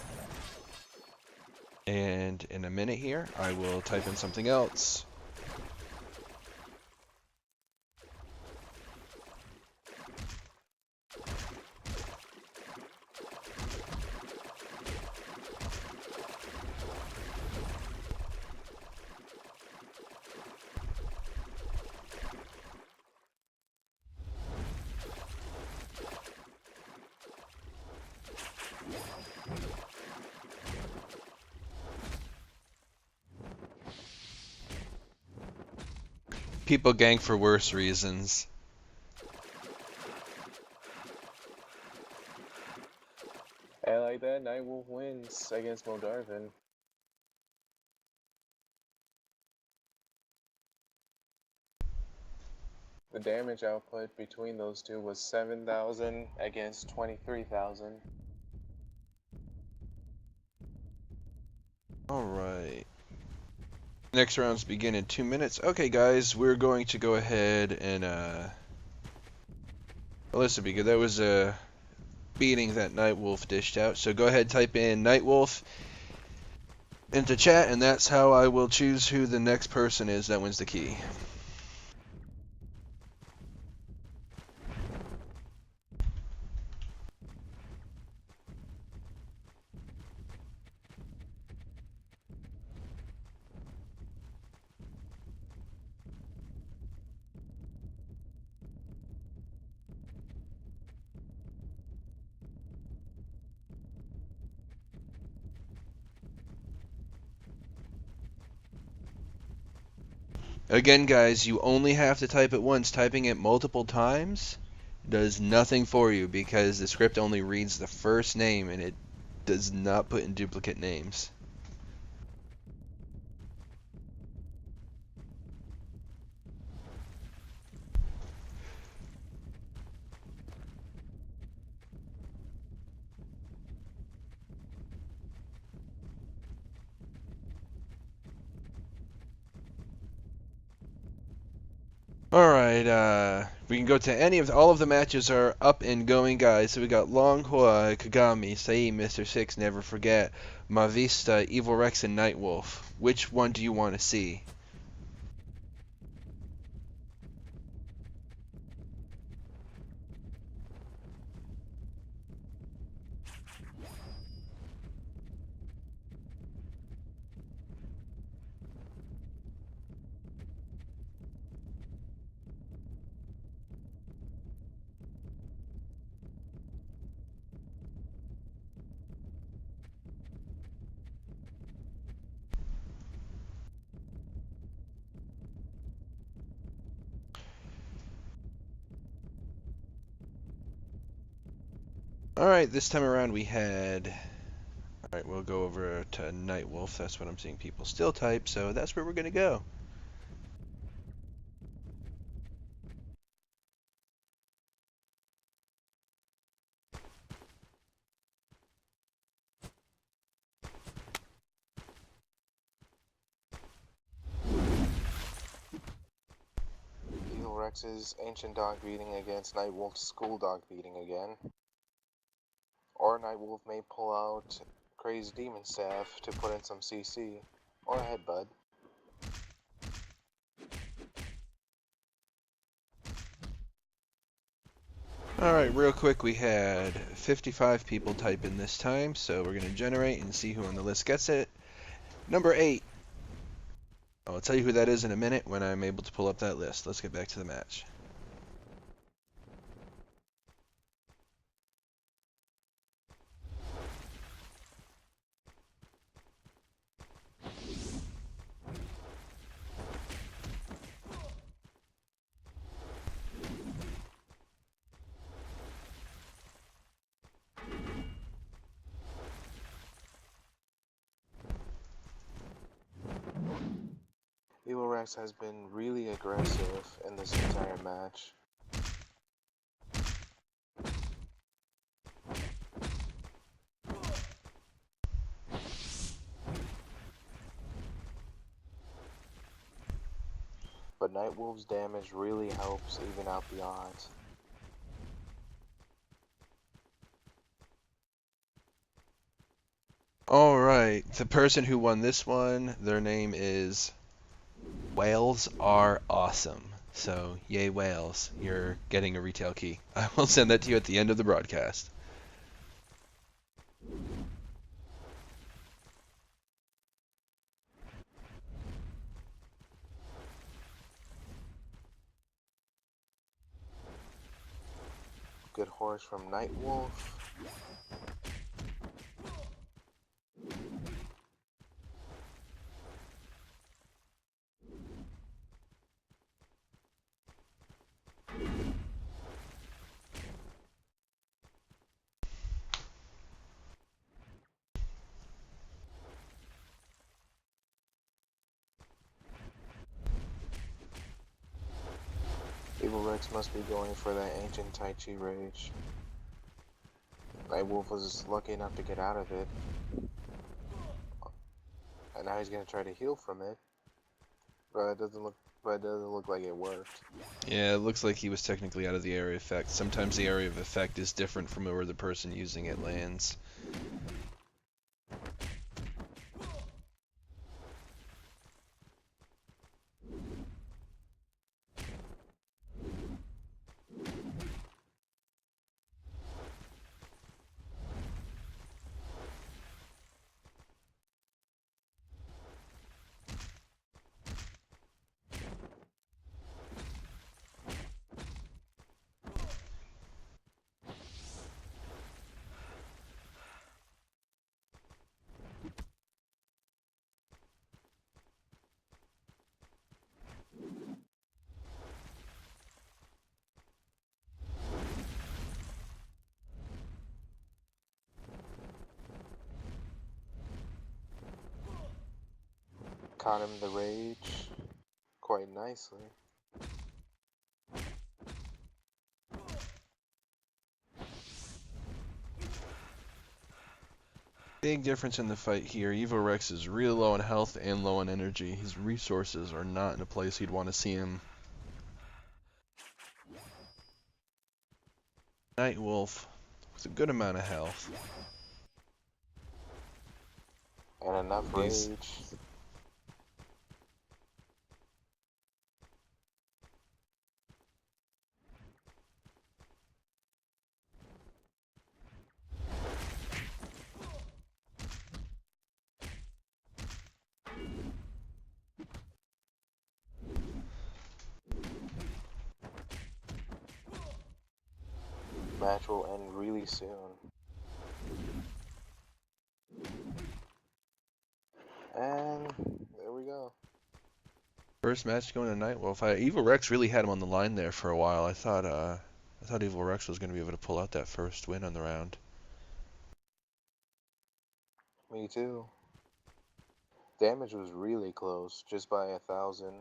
And in a minute here, I will type in something else. People gank for worse reasons. And like that, Nightwolf wins against Moldarvin. The damage output between those two was 7,000 against 23,000. Alright. Next rounds begin in 2 minutes. Okay, guys, we're going to go ahead and, well, this will be good. That was a beating that Nightwolf dished out. So go ahead, type in Nightwolf into chat, and that's how I will choose who the next person is that wins the key. Again, guys, you only have to type it once. Typing it multiple times does nothing for you because the script only reads the first name and it does not put in duplicate names. Alright, we can go to all of the matches are up and going, guys. So we got Long Hua, Kagami, Sai, Mr. Six, Never Forget, Mavista, Evil Rex, and Nightwolf. Which one do you want to see? Alright, this time around we had... Alright, we'll go over to Nightwolf. That's what I'm seeing people still type, so that's where we're going to go. Evil Rex's Ancient Dog beating against Nightwolf's School Dog beating again. Or Nightwolf may pull out Crazed Demon Staff to put in some CC. Or a Headbutt. Alright, real quick, we had 55 people type in this time, so we're going to generate and see who on the list gets it. Number 8. I'll tell you who that is in a minute when I'm able to pull up that list. Let's get back to the match. Evil Rex has been really aggressive in this entire match. But Nightwolf's damage really helps even out the odds. Alright, the person who won this one, their name is Whales Are Awesome. So, yay whales, you're getting a retail key. I will send that to you at the end of the broadcast. Good horse from Nightwolf. Evil Rex must be going for that ancient Tai Chi rage. Nightwolf was lucky enough to get out of it. And now he's gonna try to heal from it. But it doesn't look like it worked. Yeah, it looks like he was technically out of the area of effect. Sometimes the area of effect is different from where the person using it lands. Caught him the rage quite nicely. Big difference in the fight here. Evo Rex is real low on health and low on energy. His resources are not in a place you'd want to see him. Nightwolf with a good amount of health. And enough He's- rage. Match will end really soon. And there we go. First match going to Nightwolf. Evo Rex really had him on the line there for a while. I thought Evo Rex was going to be able to pull out that first win on the round. Me too. Damage was really close, just by 1,000.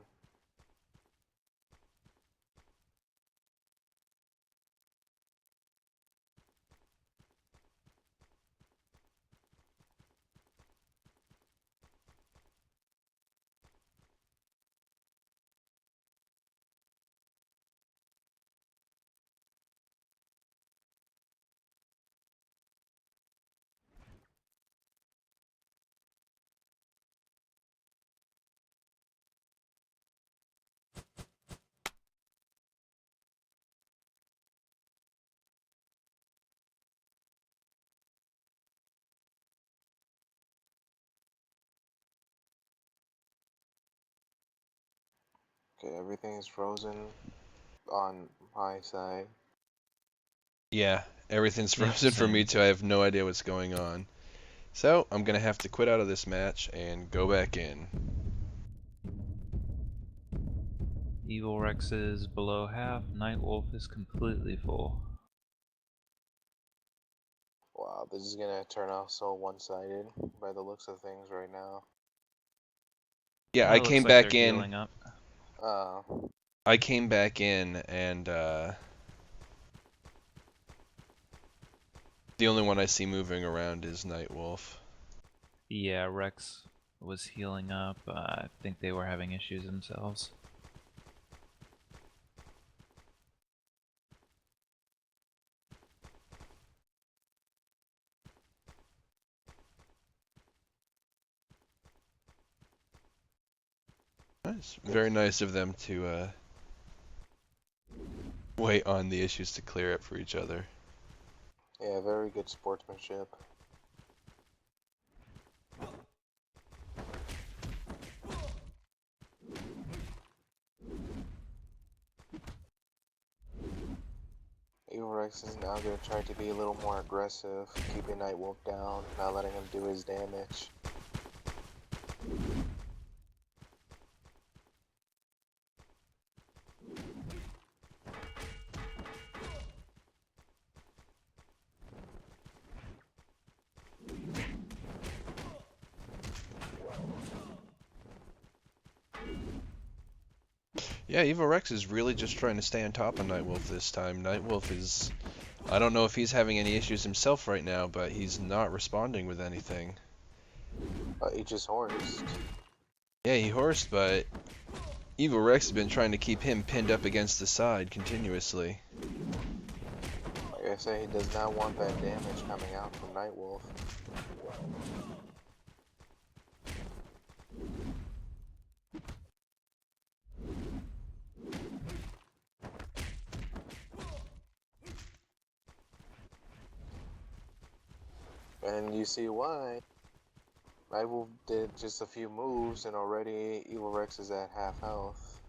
Okay, everything's frozen on my side. Yeah, everything's Yeah, frozen for me same. too. I have no idea what's going on. So I'm going to have to quit out of this match and go back in. Evil Rex is below half, Nightwolf is completely full. Wow, this is gonna turn out so one-sided by the looks of things right now. Yeah, Oh, I it looks came like back they're in. healing up. I came back in and the only one I see moving around is Nightwolf. Yeah, Rex was healing up. I think they were having issues themselves. Nice. Very nice of them to wait on the issues to clear up for each other. Yeah, very good sportsmanship. Evil Rex is now going to try to be a little more aggressive, keeping Nightwolf down, not letting him do his damage. Yeah, Evil Rex is really just trying to stay on top of Nightwolf this time. Nightwolf is... I don't know if he's having any issues himself right now, but he's not responding with anything. He just horsed. Yeah, he horsed, but Evil Rex has been trying to keep him pinned up against the side continuously. Like I say, he does not want that damage coming out from Nightwolf. And you see why. Nightwolf did just a few moves and already Evil Rex is at half health.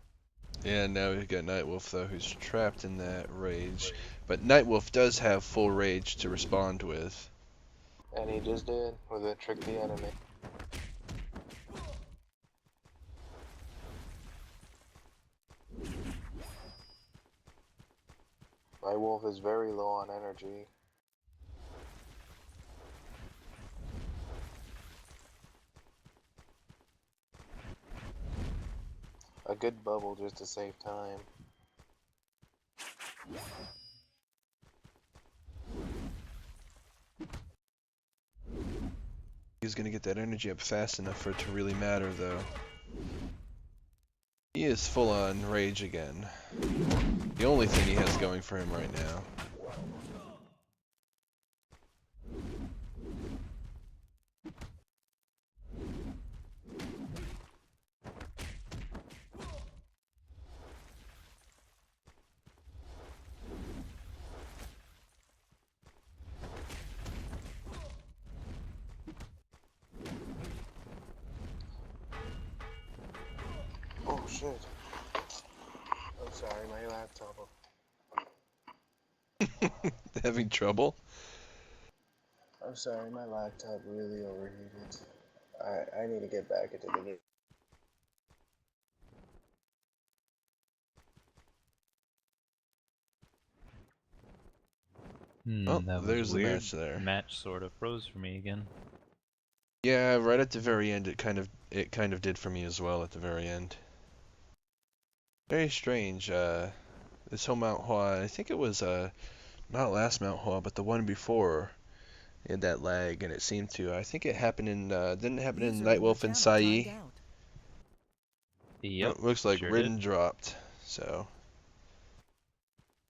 Yeah, now we've got Nightwolf, though, who's trapped in that rage. But Nightwolf does have full rage to respond with. And he just did with a trick the enemy. Nightwolf is very low on energy. A good bubble just to save time. He's gonna get that energy up fast enough for it to really matter, though. He is full on rage again. The only thing he has going for him right now. Oh shit. I'm sorry, my laptop. Having trouble? I'm sorry, my laptop really overheated. I need to get back into the game. Oh, That was there's the weird. match there. Match sort of froze for me again. Yeah, right at the very end, it kind of did for me as well at the very end. Very strange. This whole Mount Hua, I think it was not last Mount Hua, but the one before, it had that lag, and it seemed to. I think it happened in didn't it happen in Nightwolf and Sai? Yep. Looks like sure Ridden did. dropped, so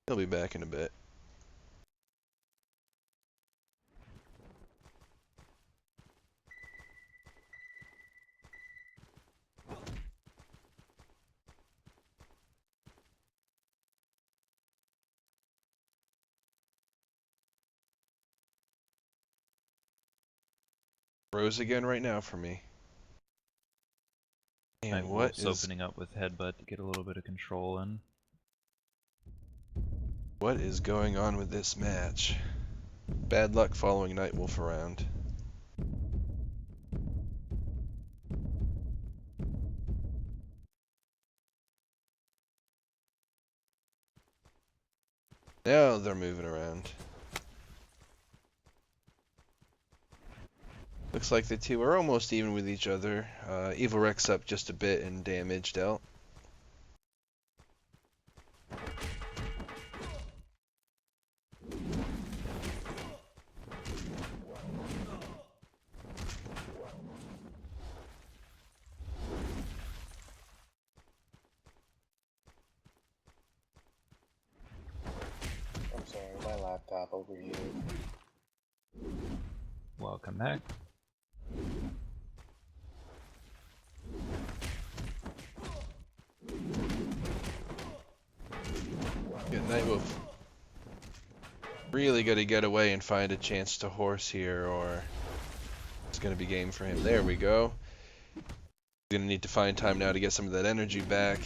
he'll be back in a bit. Rose again right now for me. And what Nightwolf's is opening up with headbutt to get a little bit of control in. what is going on with this match? Bad luck following Nightwolf around. Now they're moving around. Looks like the two are almost even with each other. Evil Rex up just a bit in damage dealt. I'm sorry, my laptop overheated. Welcome back. Yeah, Nightwolf really got to get away and find a chance to horse here, or it's going to be game for him. There we go. He's going to need to find time now to get some of that energy back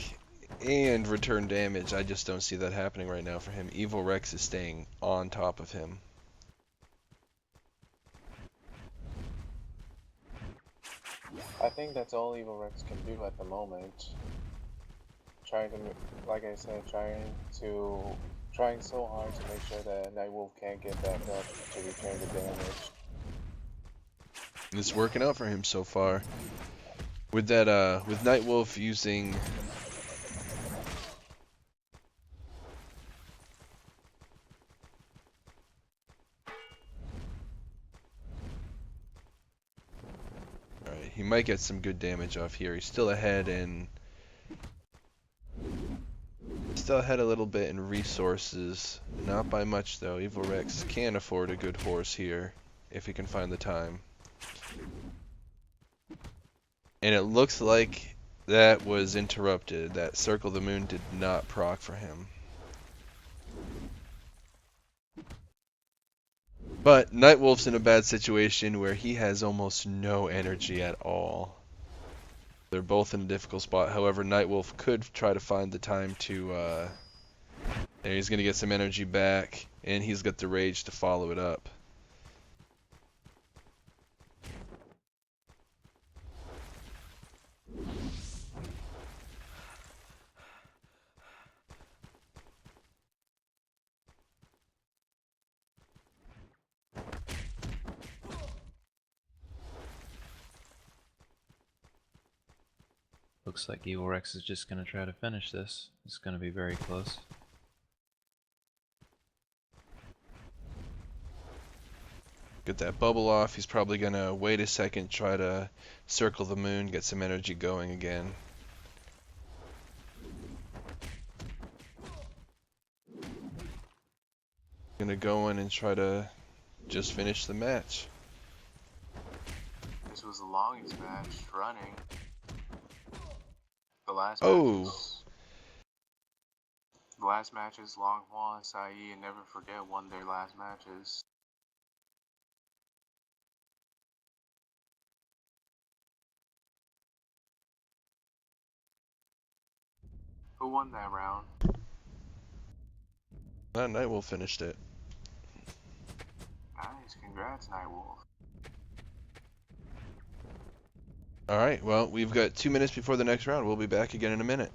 and return damage. I just don't see that happening right now for him. Evil Rex is staying on top of him. I think that's all Evil Rex can do at the moment. Trying to, like I said, trying so hard to make sure that Nightwolf can't get back up to return the damage. It's working out for him so far. With that, with Nightwolf using He might get some good damage off here. He's still ahead in... Still ahead a little bit in resources. Not by much, though. Evil Rex can afford a good horse here, if he can find the time. And it looks like that was interrupted. That Circle the Moon did not proc for him. But Nightwolf's in a bad situation where he has almost no energy at all. They're both in a difficult spot. However, Nightwolf could try to find the time to... and he's going to get some energy back, and he's got the rage to follow it up. Looks like Evil Rex is just going to try to finish this. It's going to be very close. Get that bubble off. He's probably going to wait a second, try to circle the moon, get some energy going again. Going to go in and try to just finish the match. This was the longest match running. The last matches, Long Hua and Sai and Never Forget won their last matches. Who won that round? Nightwolf finished it. Nice, congrats, Nightwolf. Alright, well, we've got 2 minutes before the next round. We'll be back again in a minute.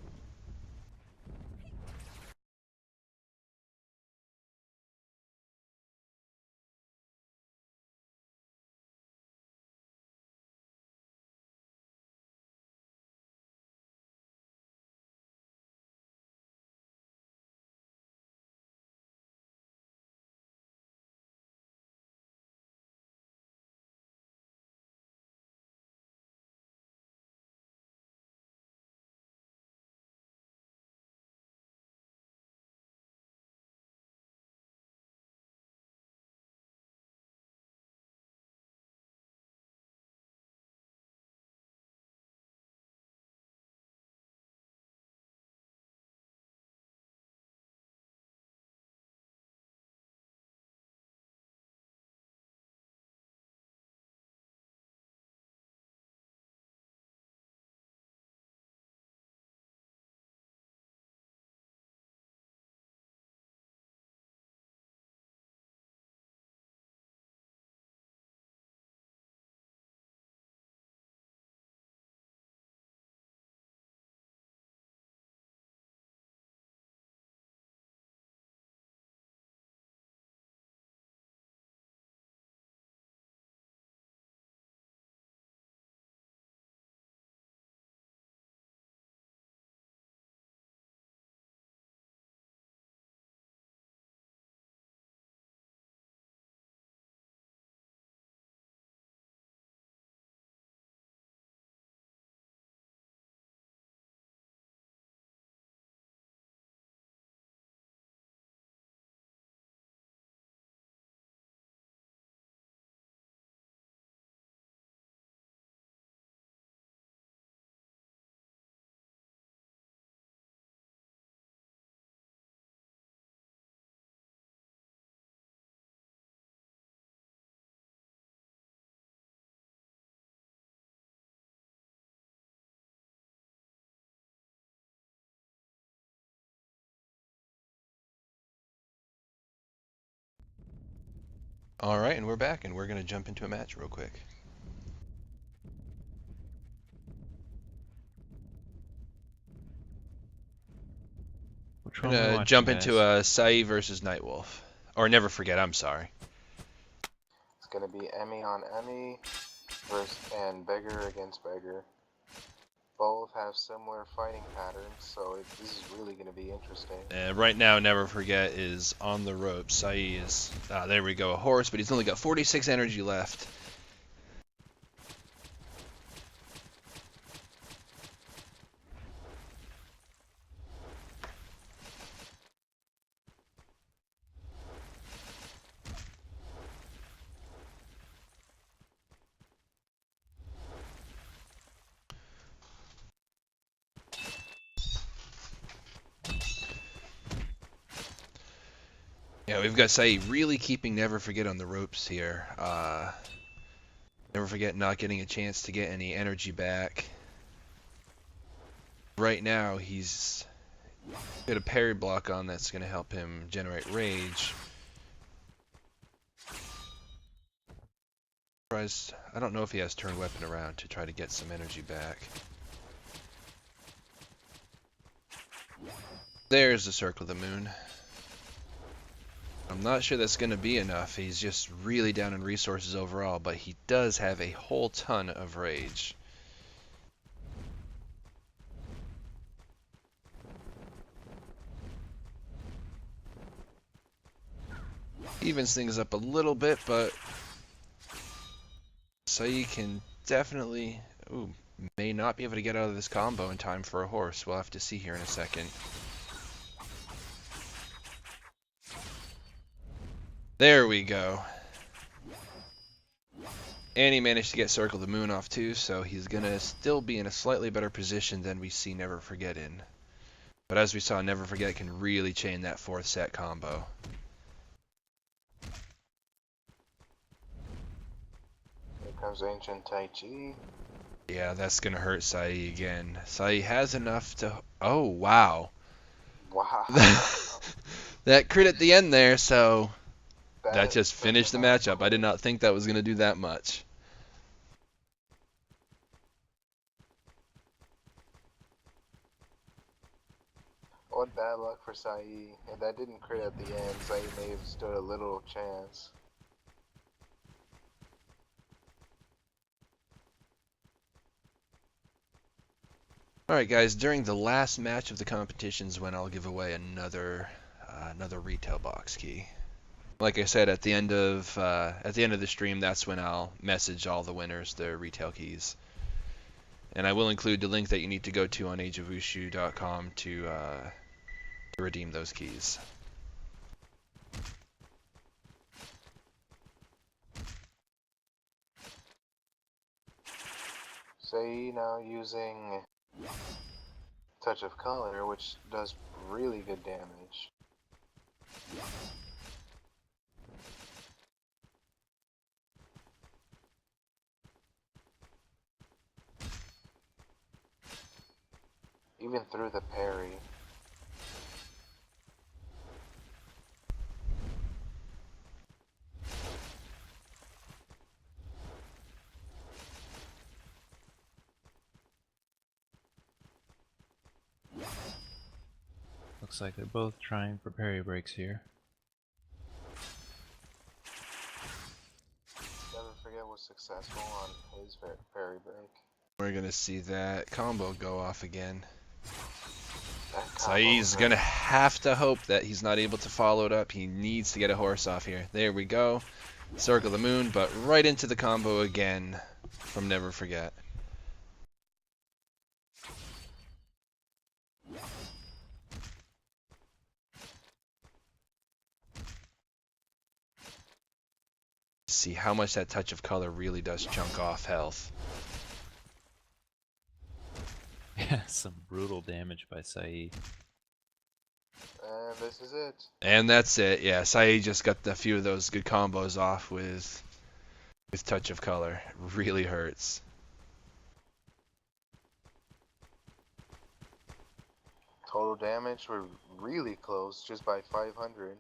Alright, and we're back, and we're going to jump into a match real quick. Which We're one are we going to watching, jump guys? into Sai versus Nightwolf. Or Never Forget, I'm sorry. It's gonna be Emmy on Emmy and Beggar against Beggar. Both have similar fighting patterns, so this is really gonna be interesting. Right now, Never Forget is on the ropes. Sai is, there we go, a horse, but he's only got 46 energy left. Yeah, we've got Sai really keeping Never Forget on the ropes here. Never Forget not getting a chance to get any energy back. Right now, he's got a parry block on that's going to help him generate rage. I don't know if he has turn weapon around to try to get some energy back. There's the Circle of the Moon. I'm not sure that's going to be enough. He's just really down in resources overall, but he does have a whole ton of rage. Evens things up a little bit, but Sai can definitely... Ooh, may not be able to get out of this combo in time for a horse. We'll have to see here in a second. There we go. And he managed to get Circle the Moon off too, so he's going to still be in a slightly better position than we see Never Forget in. But as we saw, Never Forget can really chain that 4th set combo. Here comes Ancient Tai Chi. Yeah, that's going to hurt Sai again. Sai has enough to... Oh, wow. Wow. That crit at the end there, so... That just took finished the him out matchup. I did not think that was going to do that much. What bad luck for Sai. If that didn't crit at the end, Sai may have stood a little chance. Alright guys, during the last match of the competitions when I'll give away another retail box key. Like I said, at the end of the stream, that's when I'll message all the winners their retail keys. And I will include the link that you need to go to on ageofwushu.com to redeem those keys. Sai now using Touch of Color, which does really good damage. Even through the parry. Looks like they're both trying for parry breaks here. Never Forget was successful on his parry break. We're going to see that combo go off again. That Sai's combo going to have to hope that he's not able to follow it up. He needs to get a horse off here. There we go. Circle of the Moon, but right into the combo again from Never Forget. See how much that Touch of Color really does chunk off health. Yeah, some brutal damage by Sai. And this is it. And that's it. Yeah, Sai just got a few of those good combos off with Touch of Color. It really hurts. Total damage, we're really close, just by 500.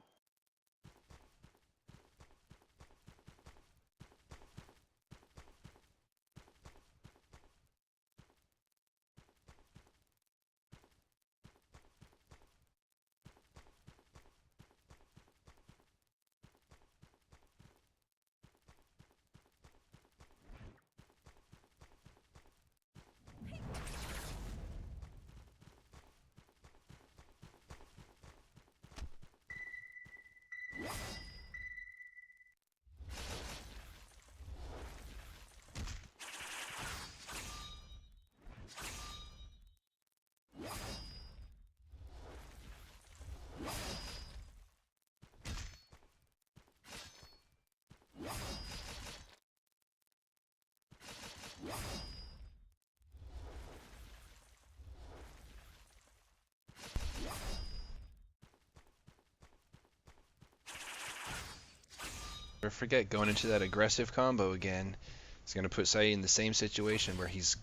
Never forget, going into that aggressive combo again, it's going to put Sai in the same situation where he's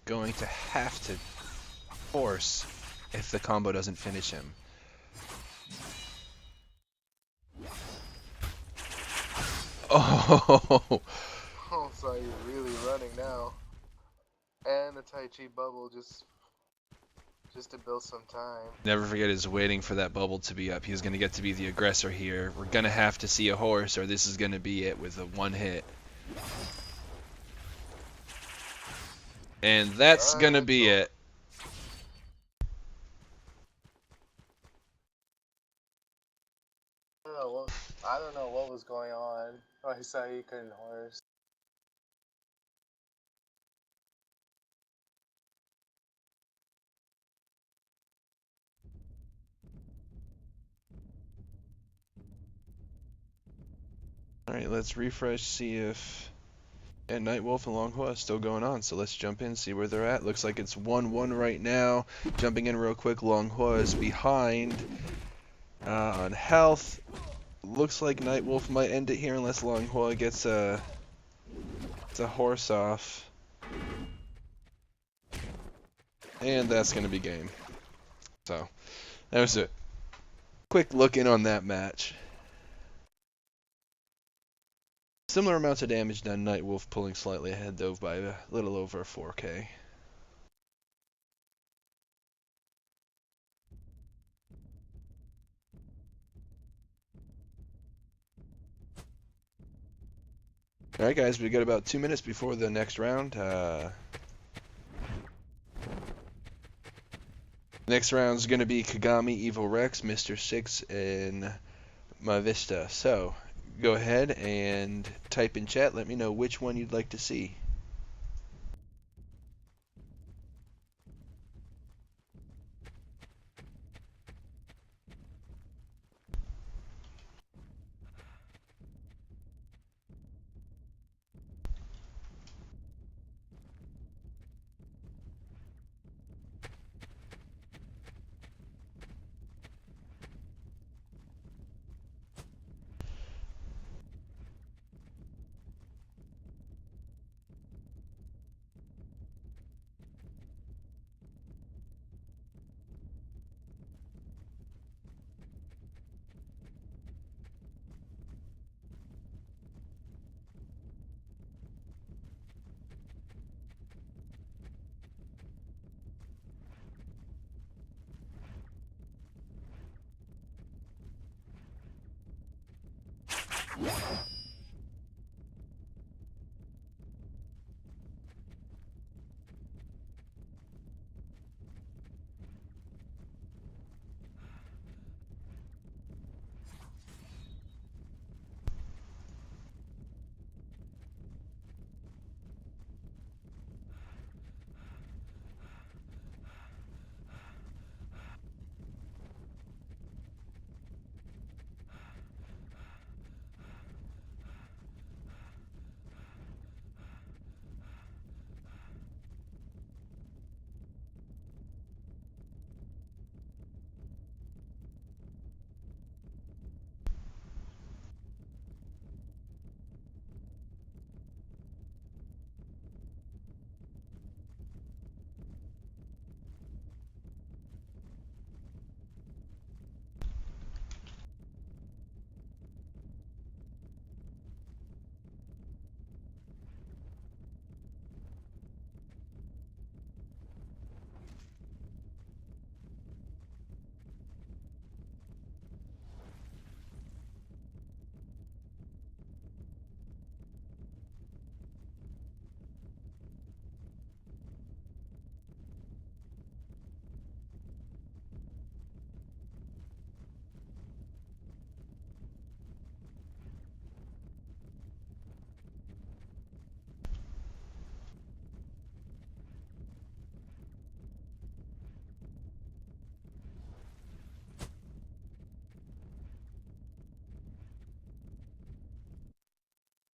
going to have to force if the combo doesn't finish him. Oh! Oh, so you're really running now. And the Tai Chi bubble just to build some time. Never forget, is waiting for that bubble to be up. He's going to get to be the aggressor here. We're going to have to see a horse, or this is going to be it with a one hit. And that's going to be it. I don't know what was going on. I saw you couldn't horse. Alright, let's refresh, see if... And Nightwolf and Long Hua is still going on, so let's jump in, see where they're at. Looks like it's 1-1 right now. Jumping in real quick, Long Hua is behind on health. Looks like Nightwolf might end it here unless Long Hua gets a horse off. And that's going to be game. So, that was a quick look in on that match. Similar amounts of damage done, Nightwolf pulling slightly ahead though by a little over 4K. Alright guys, we got about 2 minutes before the next round. Next round's going to be Kagami, Evil Rex, Mr. Six, and Mavista. So, go ahead and type in chat, let me know which one you'd like to see.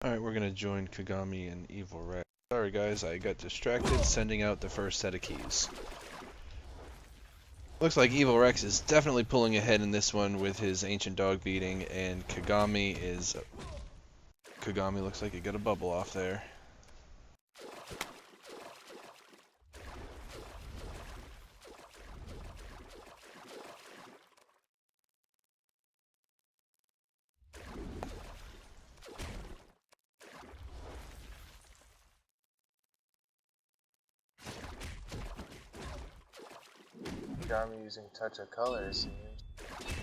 Alright, we're gonna join Kagami and Evil Rex. Sorry guys, I got distracted sending out the first set of keys. Looks like Evil Rex is definitely pulling ahead in this one with his Ancient Dog beating, and Kagami is Kagami looks like he got a bubble off there. Kagami using touch of color, it seems.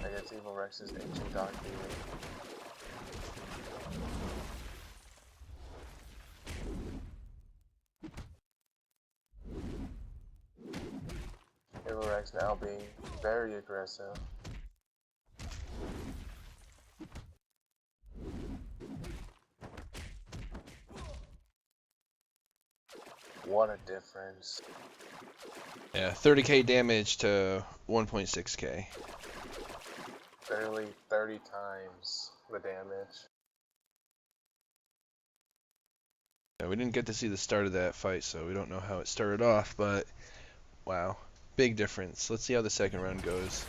Against Evil Rex's ancient dog beating. Evil Rex now being very aggressive. What a difference. Yeah, 30k damage to 1.6k. Barely 30 times the damage. Yeah, we didn't get to see the start of that fight, so we don't know how it started off, but wow, big difference. Let's see how the second round goes.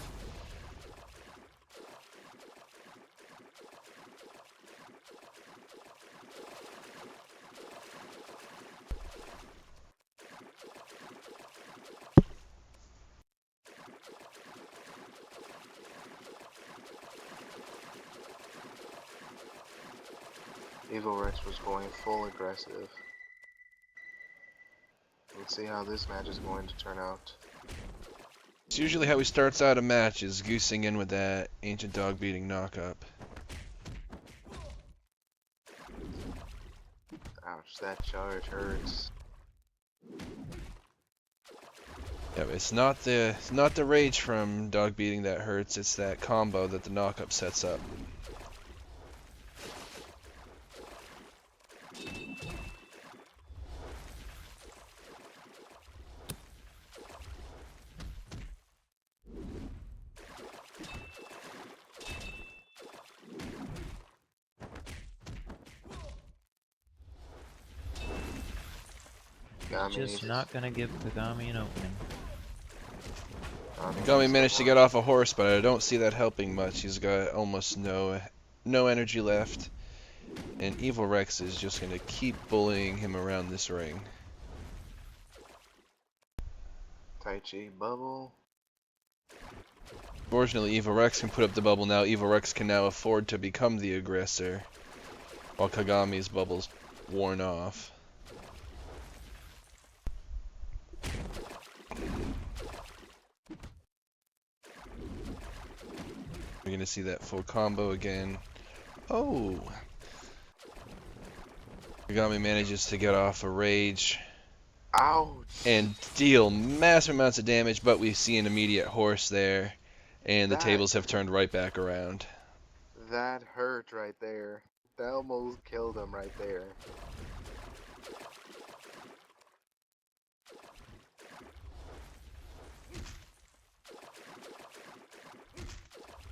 Evil Rex was going full aggressive. Let's see how this match is going to turn out. It's usually how he starts out a match, is goosing in with that ancient dog beating knock-up. Ouch, that charge hurts. Yeah, but it's not the rage from dog beating that hurts, it's that combo that the knock-up sets up. Just not gonna give Kagami an opening. Kagami managed to get off a horse, but I don't see that helping much. He's got almost no energy left. And Evil Rex is just going to keep bullying him around this ring. Tai Chi bubble. Fortunately, Evil Rex can put up the bubble now. Evil Rex can now afford to become the aggressor, while Kagami's bubble's worn off. We're going to see that full combo again. Oh! Kagami manages to get off a rage Ouch! and deal massive amounts of damage, but we see an immediate horse there, and the tables have turned right back around. That hurt right there. That almost killed him right there.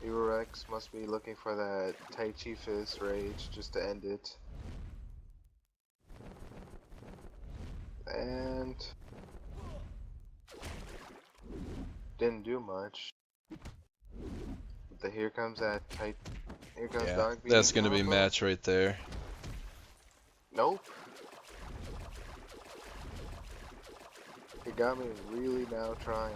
Evil Rex must be looking for that Tai Chi Fist rage just to end it. And didn't do much. But here comes that here comes Yeah, dog beating that's going to be a combo. match right there. Nope. Kagami is really now trying.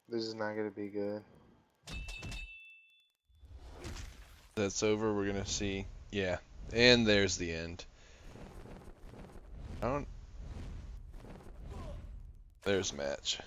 This is not going to be good. That's over, we're going to see. Yeah, and there's the end. There's match.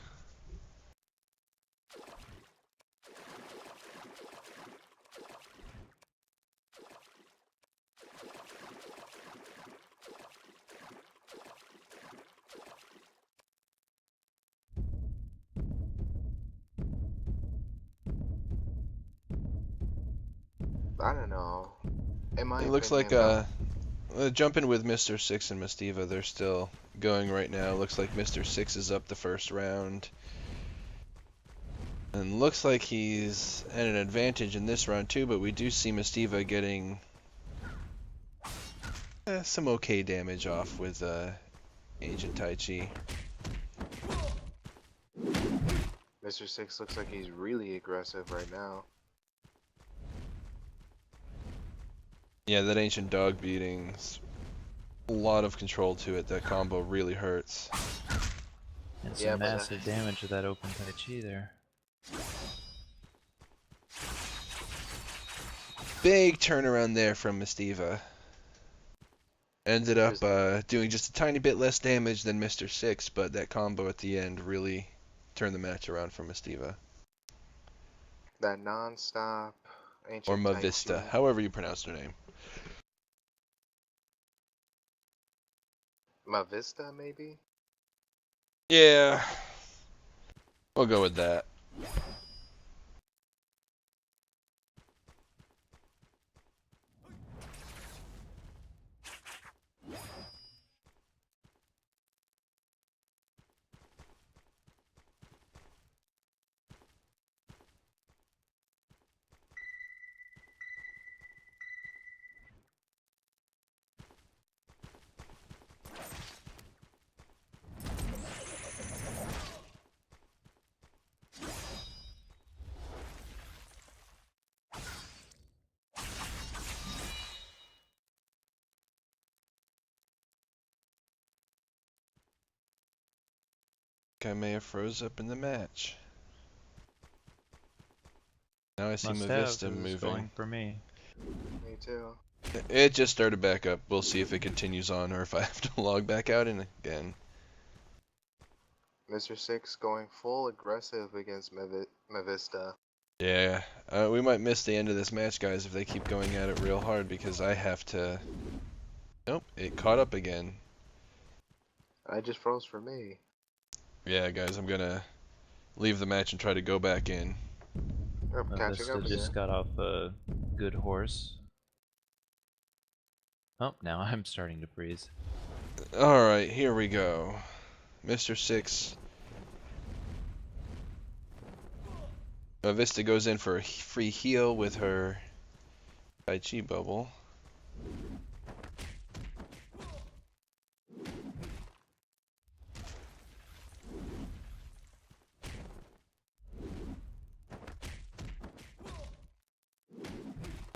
I don't know. In my It looks like opinion, jumping with Mr. Six and Mistiva, they're still going right now. Looks like Mr. Six is up the first round. And looks like he's at an advantage in this round too, but we do see Mistiva getting some okay damage off with Ancient Tai Chi. Mr. Six looks like he's really aggressive right now. Yeah, that ancient dog beating's a lot of control to it. That combo really hurts. And Yeah, some but massive damage to that open Tai Chi there. Big turnaround there from Mistiva. Ended up doing just a tiny bit less damage than Mr. Six, but that combo at the end really turned the match around for Mistiva. that non-stop Or ancient Tai Mavista, Chi. however you pronounce her name. Mavista, maybe? Yeah, we'll go with that. I may have froze up in the match. Now I see Must have, Mavista 'cause it's going moving. for me. Me too. It just started back up. We'll see if it continues on or if I have to log back out in again. Mr. Six going full aggressive against Mavista. Yeah, we might miss the end of this match, guys, if they keep going at it real hard because I have to... Nope, it caught up again. I just froze for me. Yeah, guys, I'm gonna leave the match and try to go back in. Oh, catching Vista up just again. got off a good horse. Oh, now I'm starting to freeze. Alright, here we go. Mr. Six. Vista goes in for a free heal with her Tai Chi bubble.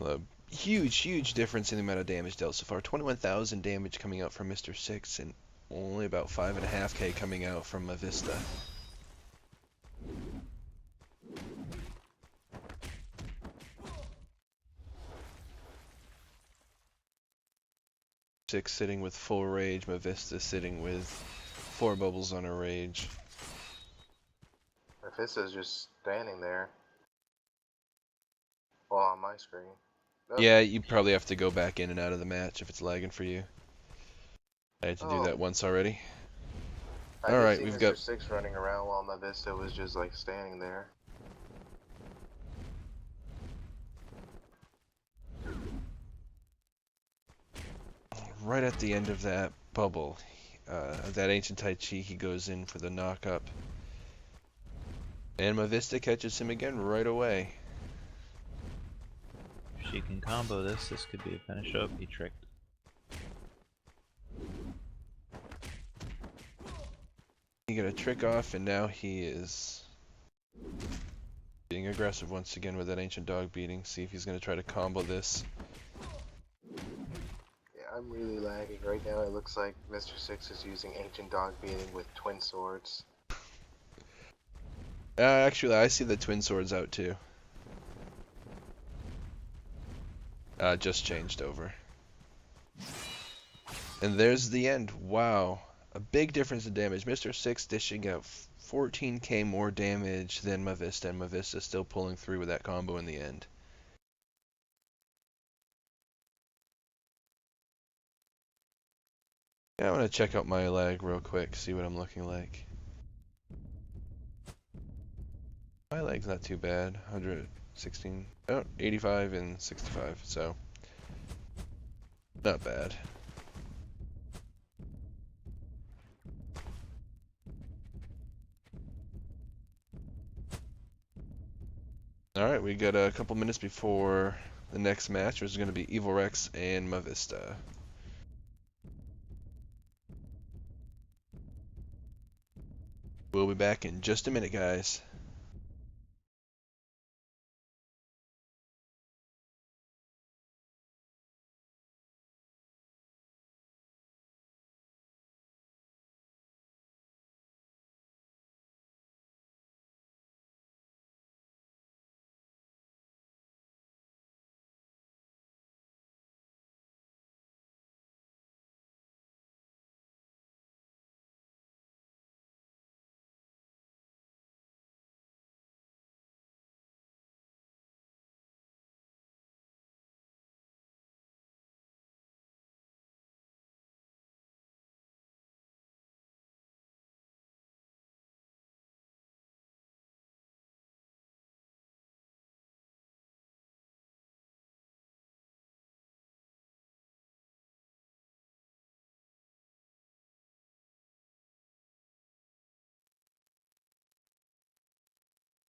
A huge difference in the amount of damage dealt so far. 21,000 damage coming out from Mr. Six and only about 5.5k coming out from Vista. Six sitting with full rage, Mavista sitting with 4 bubbles on her rage. Mavista's just standing there. Well, on my screen. Nope. Yeah, you probably have to go back in and out of the match if it's lagging for you. I had to do that once already. I Alright, did see we've Mr. got... Six running around while Mavista was just like standing there. Right at the end of that bubble, that ancient Tai Chi, he goes in for the knock-up. And Mavista catches him again right away. If she can combo this, this could be a finish up. He tricked. He got a trick off, and now he is being aggressive once again with that ancient dog beating. See if he's going to try to combo this. Yeah, I'm really lagging. Right now it looks like Mr. Six is using ancient dog beating with twin swords. Actually, I see the twin swords out too. Just changed over. And there's the end. Wow. A big difference in damage. Mr. Six dishing out 14k more damage than Mavista, and Mavista still pulling through with that combo in the end. Yeah, I want to check out my lag real quick, see what I'm looking like. My lag's not too bad. 116, oh, 85 and 65, so not bad. Alright, we got a couple minutes before the next match, which is going to be Evil Rex and Mavista. we'll be back in just a minute, guys.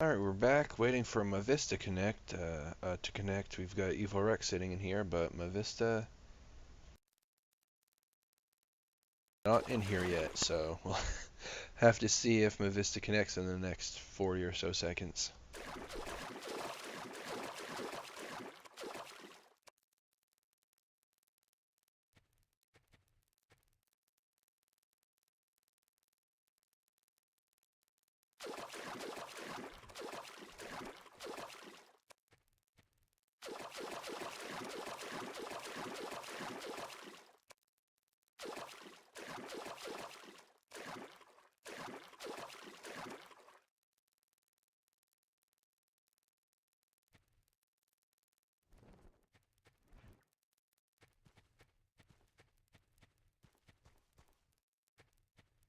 Alright, we're back waiting for Mavista to connect. We've got Evil Rex sitting in here, but Mavista not in here yet, so we'll have to see if Mavista connects in the next 40 or so seconds.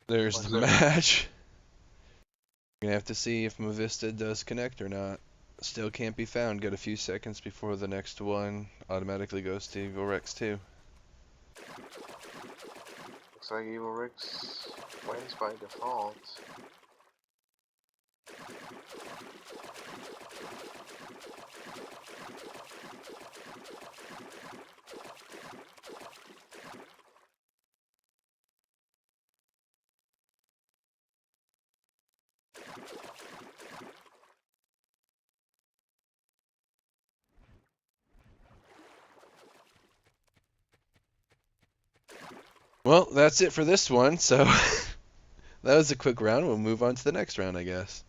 There's What's the that? match. We're gonna have to see if Mavista does connect or not. Still can't be found. Got a few seconds before the next one automatically goes to Evil Rex 2. Looks like Evil Rex wins by default. Well, that's it for this one, so that was a quick round. We'll move on to the next round, I guess.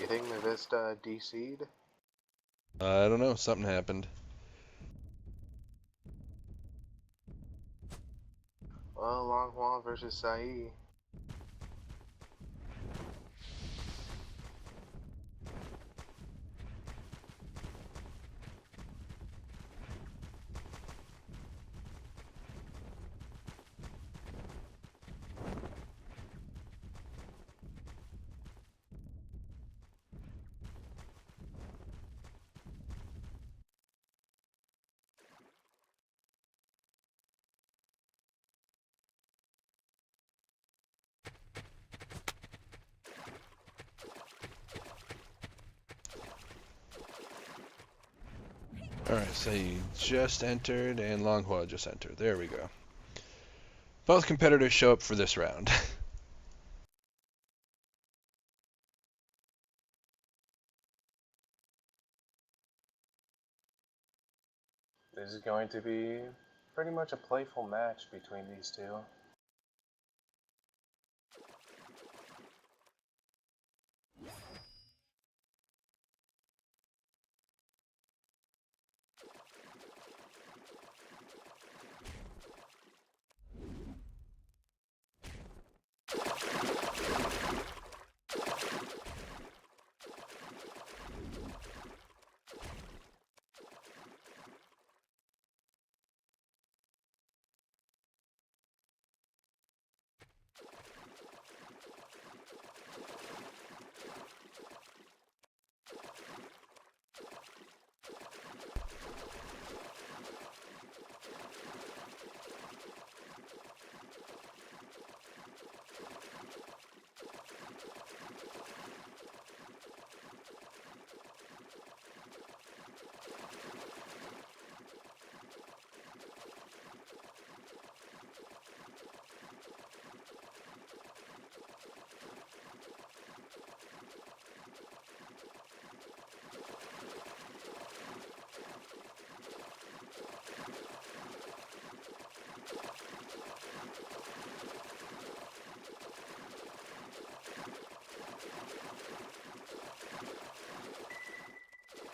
You think Mavista DC'd? I don't know, something happened. Well, Long Hua versus Sai. Alright, so you just entered and Longhua just entered. There we go. Both competitors show up for this round. This is going to be pretty much a playful match between these two.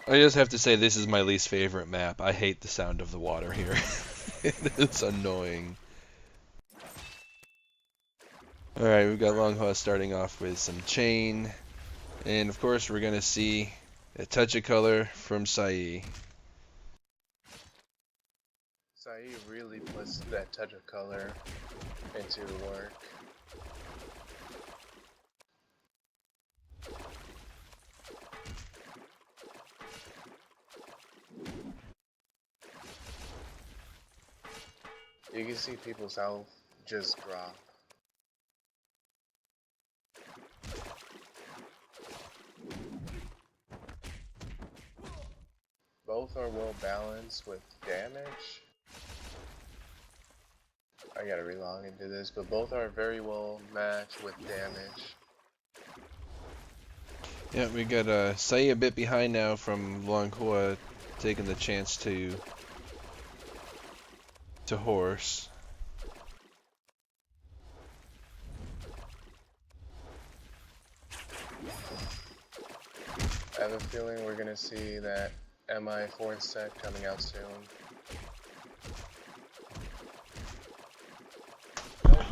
I just have to say this is my least favorite map. I hate the sound of the water here. It's annoying. Alright, we've got Longhua starting off with some chain. And of course we're gonna see a touch of color from Sai. Sai really puts that touch of color into work. You can see people's health just drop. Both are well balanced with damage. I gotta relog into this, but both are very well matched with damage. Yeah, we got Sai a bit behind now from Longhua taking the chance to horse. I have a feeling we're gonna see that MI 4th set coming out soon. Nope.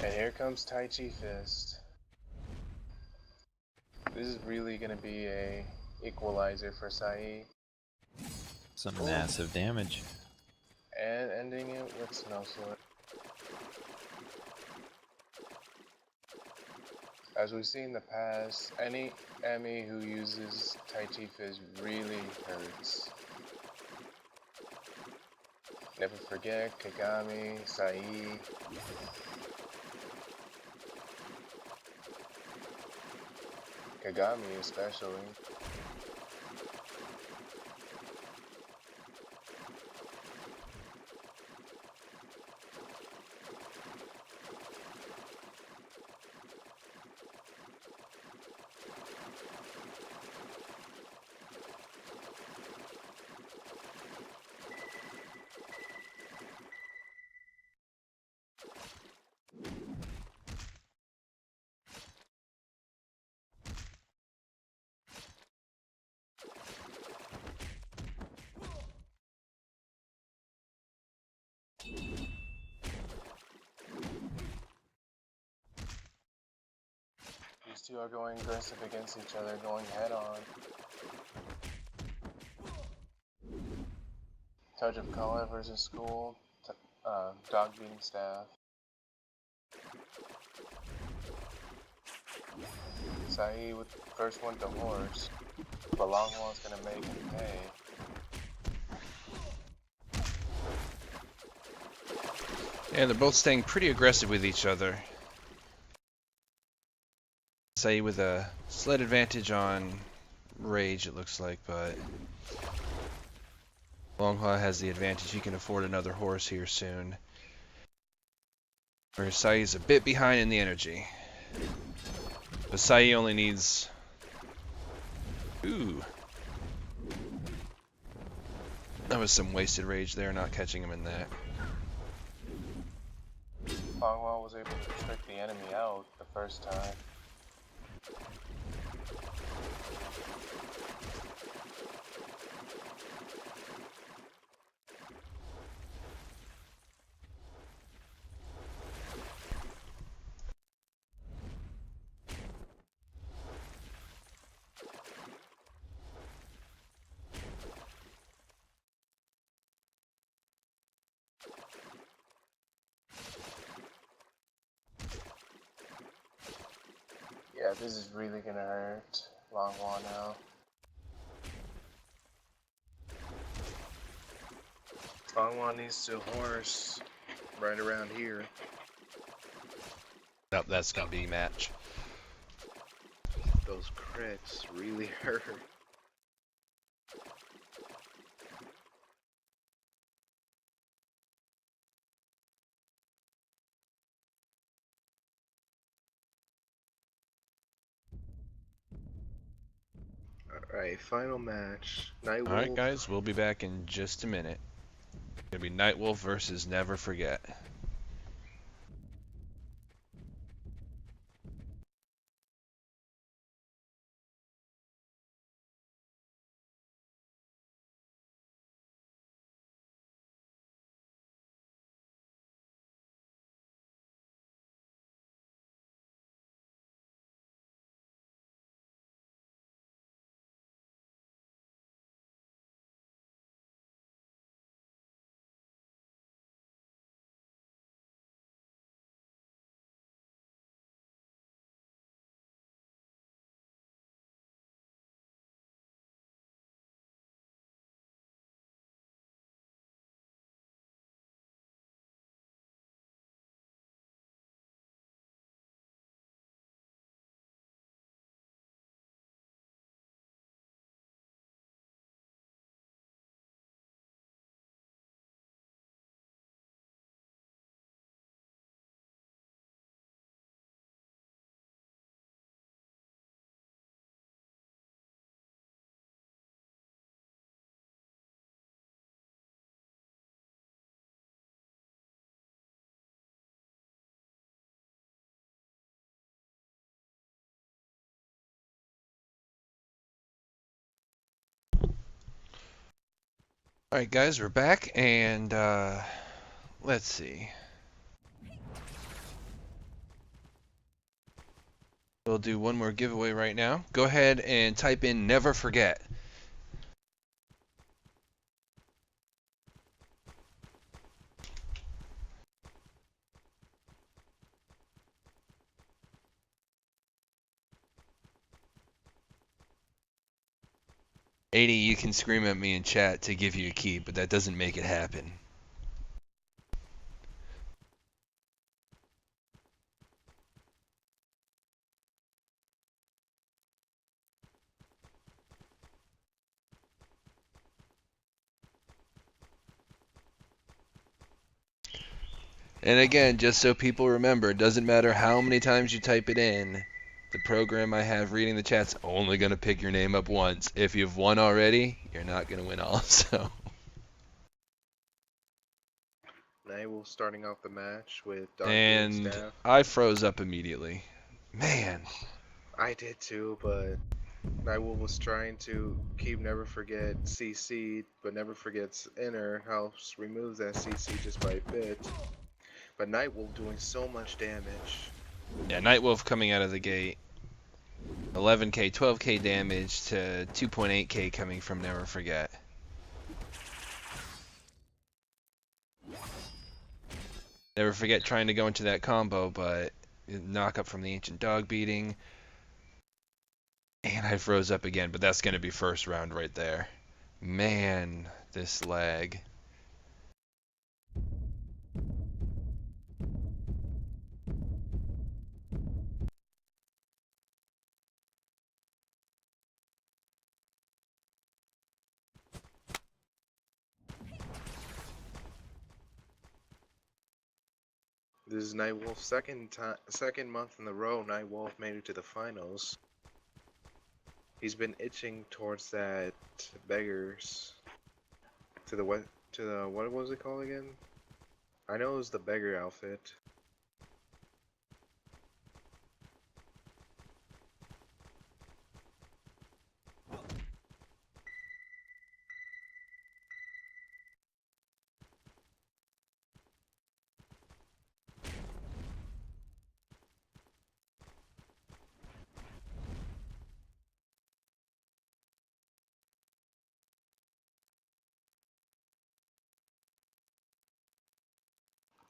And here comes Tai Chi Fist. This is really gonna be a equalizer for Sai. Some massive damage. And ending it with Snow Sword. As we've seen in the past, any enemy who uses Tai Chi Fist really hurts. Never forget Kagami, Sai. Kagami especially. These two are going aggressive against each other, going head on. Touch of Color versus School, dog beating staff. Sai with the first one to horse, but Longwall's gonna make him pay. And they're both staying pretty aggressive with each other. Sai with a slight advantage on rage, it looks like, but Longhua has the advantage. He can afford another horse here soon. Whereas Sai is a bit behind in the energy. But Sai only needs... Ooh. That was some wasted rage there, not catching him in that. Longwall was able to trick the enemy out the first time. Yeah, this is really gonna hurt Longwall now. Longwall needs to horse right around here. Yep, that's gonna be match. Those crits really hurt. Alright, final match. Alright, Nightwolf. guys, we'll be back in just a minute. It's gonna be Nightwolf versus Never Forget. Alright, guys, we're back, and let's see. We'll do one more giveaway right now. Go ahead and type in Never Forget. AD, you can scream at me in chat to give you a key, but that doesn't make it happen. And again, just so people remember, it doesn't matter how many times you type it in, the program I have reading the chat's only going to pick your name up once. If you've won already, you're not going to win also. Nightwolf starting off the match with Dog And Staff. I froze up immediately. Man. I did too, but Nightwolf was trying to keep Never Forget CC, but Never Forget's inner helps remove that CC just by a bit. But Nightwolf doing so much damage. Yeah, Nightwolf coming out of the gate. 11k, 12k damage to 2.8k coming from Never Forget. Never Forget trying to go into that combo, but knock up from the Ancient Dog beating. And I froze up again, but that's going to be first round right there. Man, this lag. This is Nightwolf's second month in a row. Nightwolf made it to the finals. He's been itching towards that beggars to the what was it called again? I know it was the beggar outfit.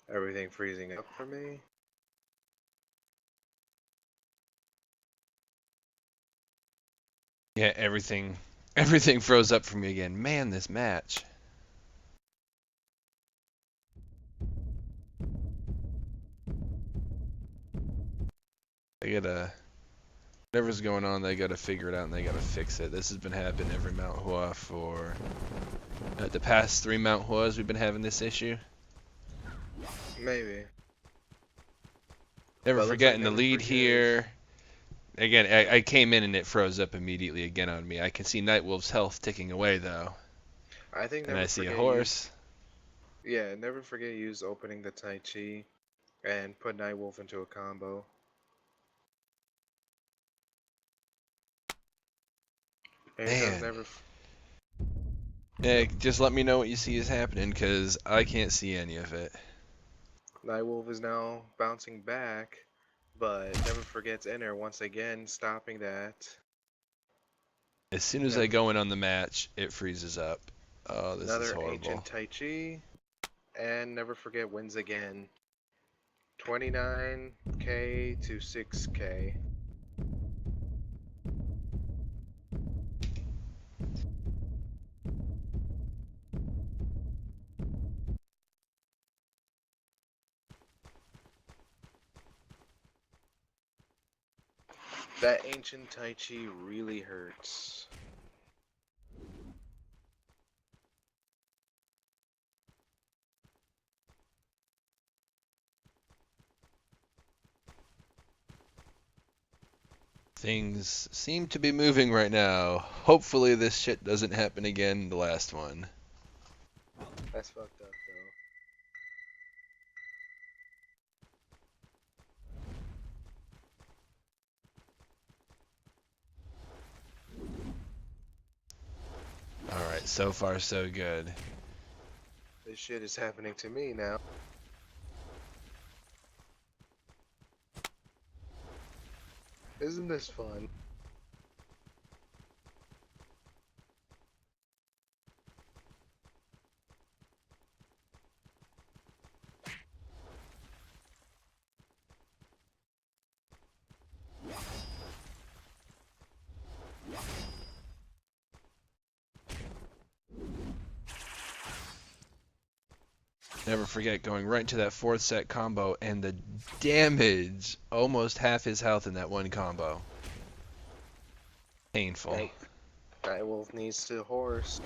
Everything freezing up for me. Yeah, everything froze up for me again. Man, this match. They gotta, whatever's going on, they gotta figure it out and they gotta fix it. This has been happening every Mount Hua for the past 3 Mount Huas we've been having this issue. Maybe. Never But looks like forgetting the Never lead Forget here. Again, I came in and it froze up immediately again on me. I can see Nightwolf's health ticking away though. I think And Never I see a Forget horse. Yeah, Never Forget used opening the Tai Chi and put Nightwolf into a combo. Here comes Man. Never. Yeah, just let me know what you see is happening, because I can't see any of it. Nightwolf is now bouncing back, but Never Forget's in there once again, stopping that. As soon as I Never, go in on the match, it freezes up. Oh, this is another horrible. ancient Tai Chi, and Never Forget wins again. 29k to 6k. That ancient Tai Chi really hurts. Things seem to be moving right now. Hopefully this shit doesn't happen again, the last one. That's fucked up Alright, so far so good. though. This shit is happening to me now. Isn't this fun? Never forget going right into that 4th set combo and the damage. Almost half his health in that one combo. Painful. Nightwolf needs to horse.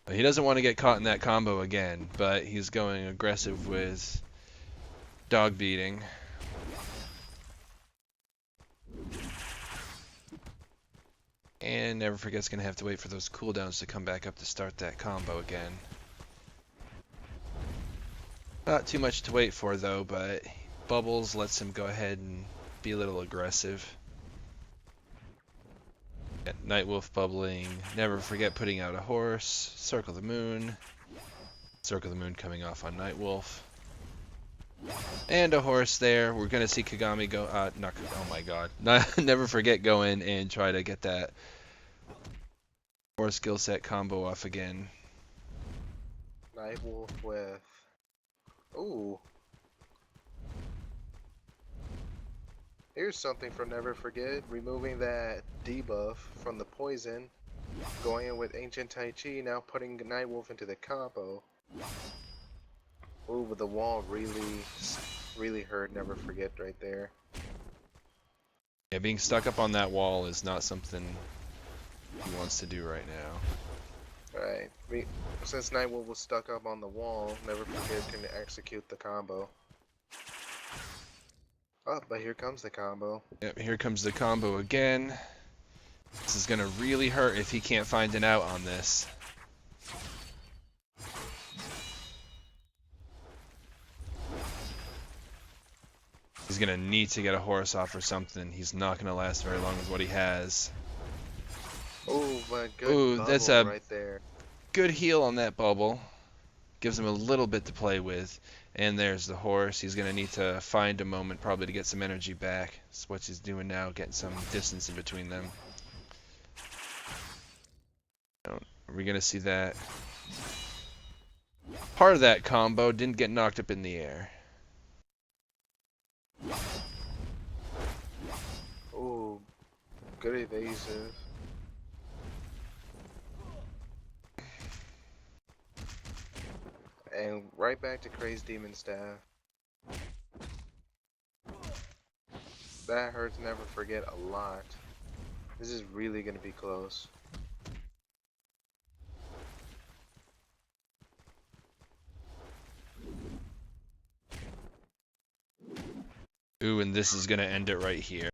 He doesn't want to get caught in that combo again, but he's going aggressive with dog beating. And Never Forget's going to have to wait for those cooldowns to come back up to start that combo again. Not too much to wait for though, but Bubbles lets him go ahead and be a little aggressive. Nightwolf bubbling, Never Forget putting out a horse, Circle the Moon coming off on Nightwolf. And a horse there. We're gonna see Kagami go, oh my god. Never Forget go in and try to get that horse skill set combo off again. Nightwolf with. Ooh. Here's something from Never Forget. Removing that debuff from the poison. Going in with Ancient Tai Chi. Now putting Nightwolf into the combo. Ooh, but the wall really hurt Never Forget right there. Yeah, being stuck up on that wall is not something he wants to do right now. Right. Since Nightwolf was stuck up on the wall, Never Forget can execute the combo. Oh, but here comes the combo. Yep, here comes the combo again. This is gonna really hurt if he can't find an out on this. He's gonna need to get a horse off or something. He's not gonna last very long with what he has. Oh, but good Ooh, bubble that's a right there. good heal on that bubble. Gives him a little bit to play with. And there's the horse. He's going to need to find a moment probably to get some energy back. That's what he's doing now, getting some distance in between them. Are we going to see that? Part of that combo didn't get knocked up in the air. Ooh, good evasive. And right back to Crazed Demon Staff. That hurts never forget a lot. This is really gonna be close. Ooh, and this is gonna end it right here.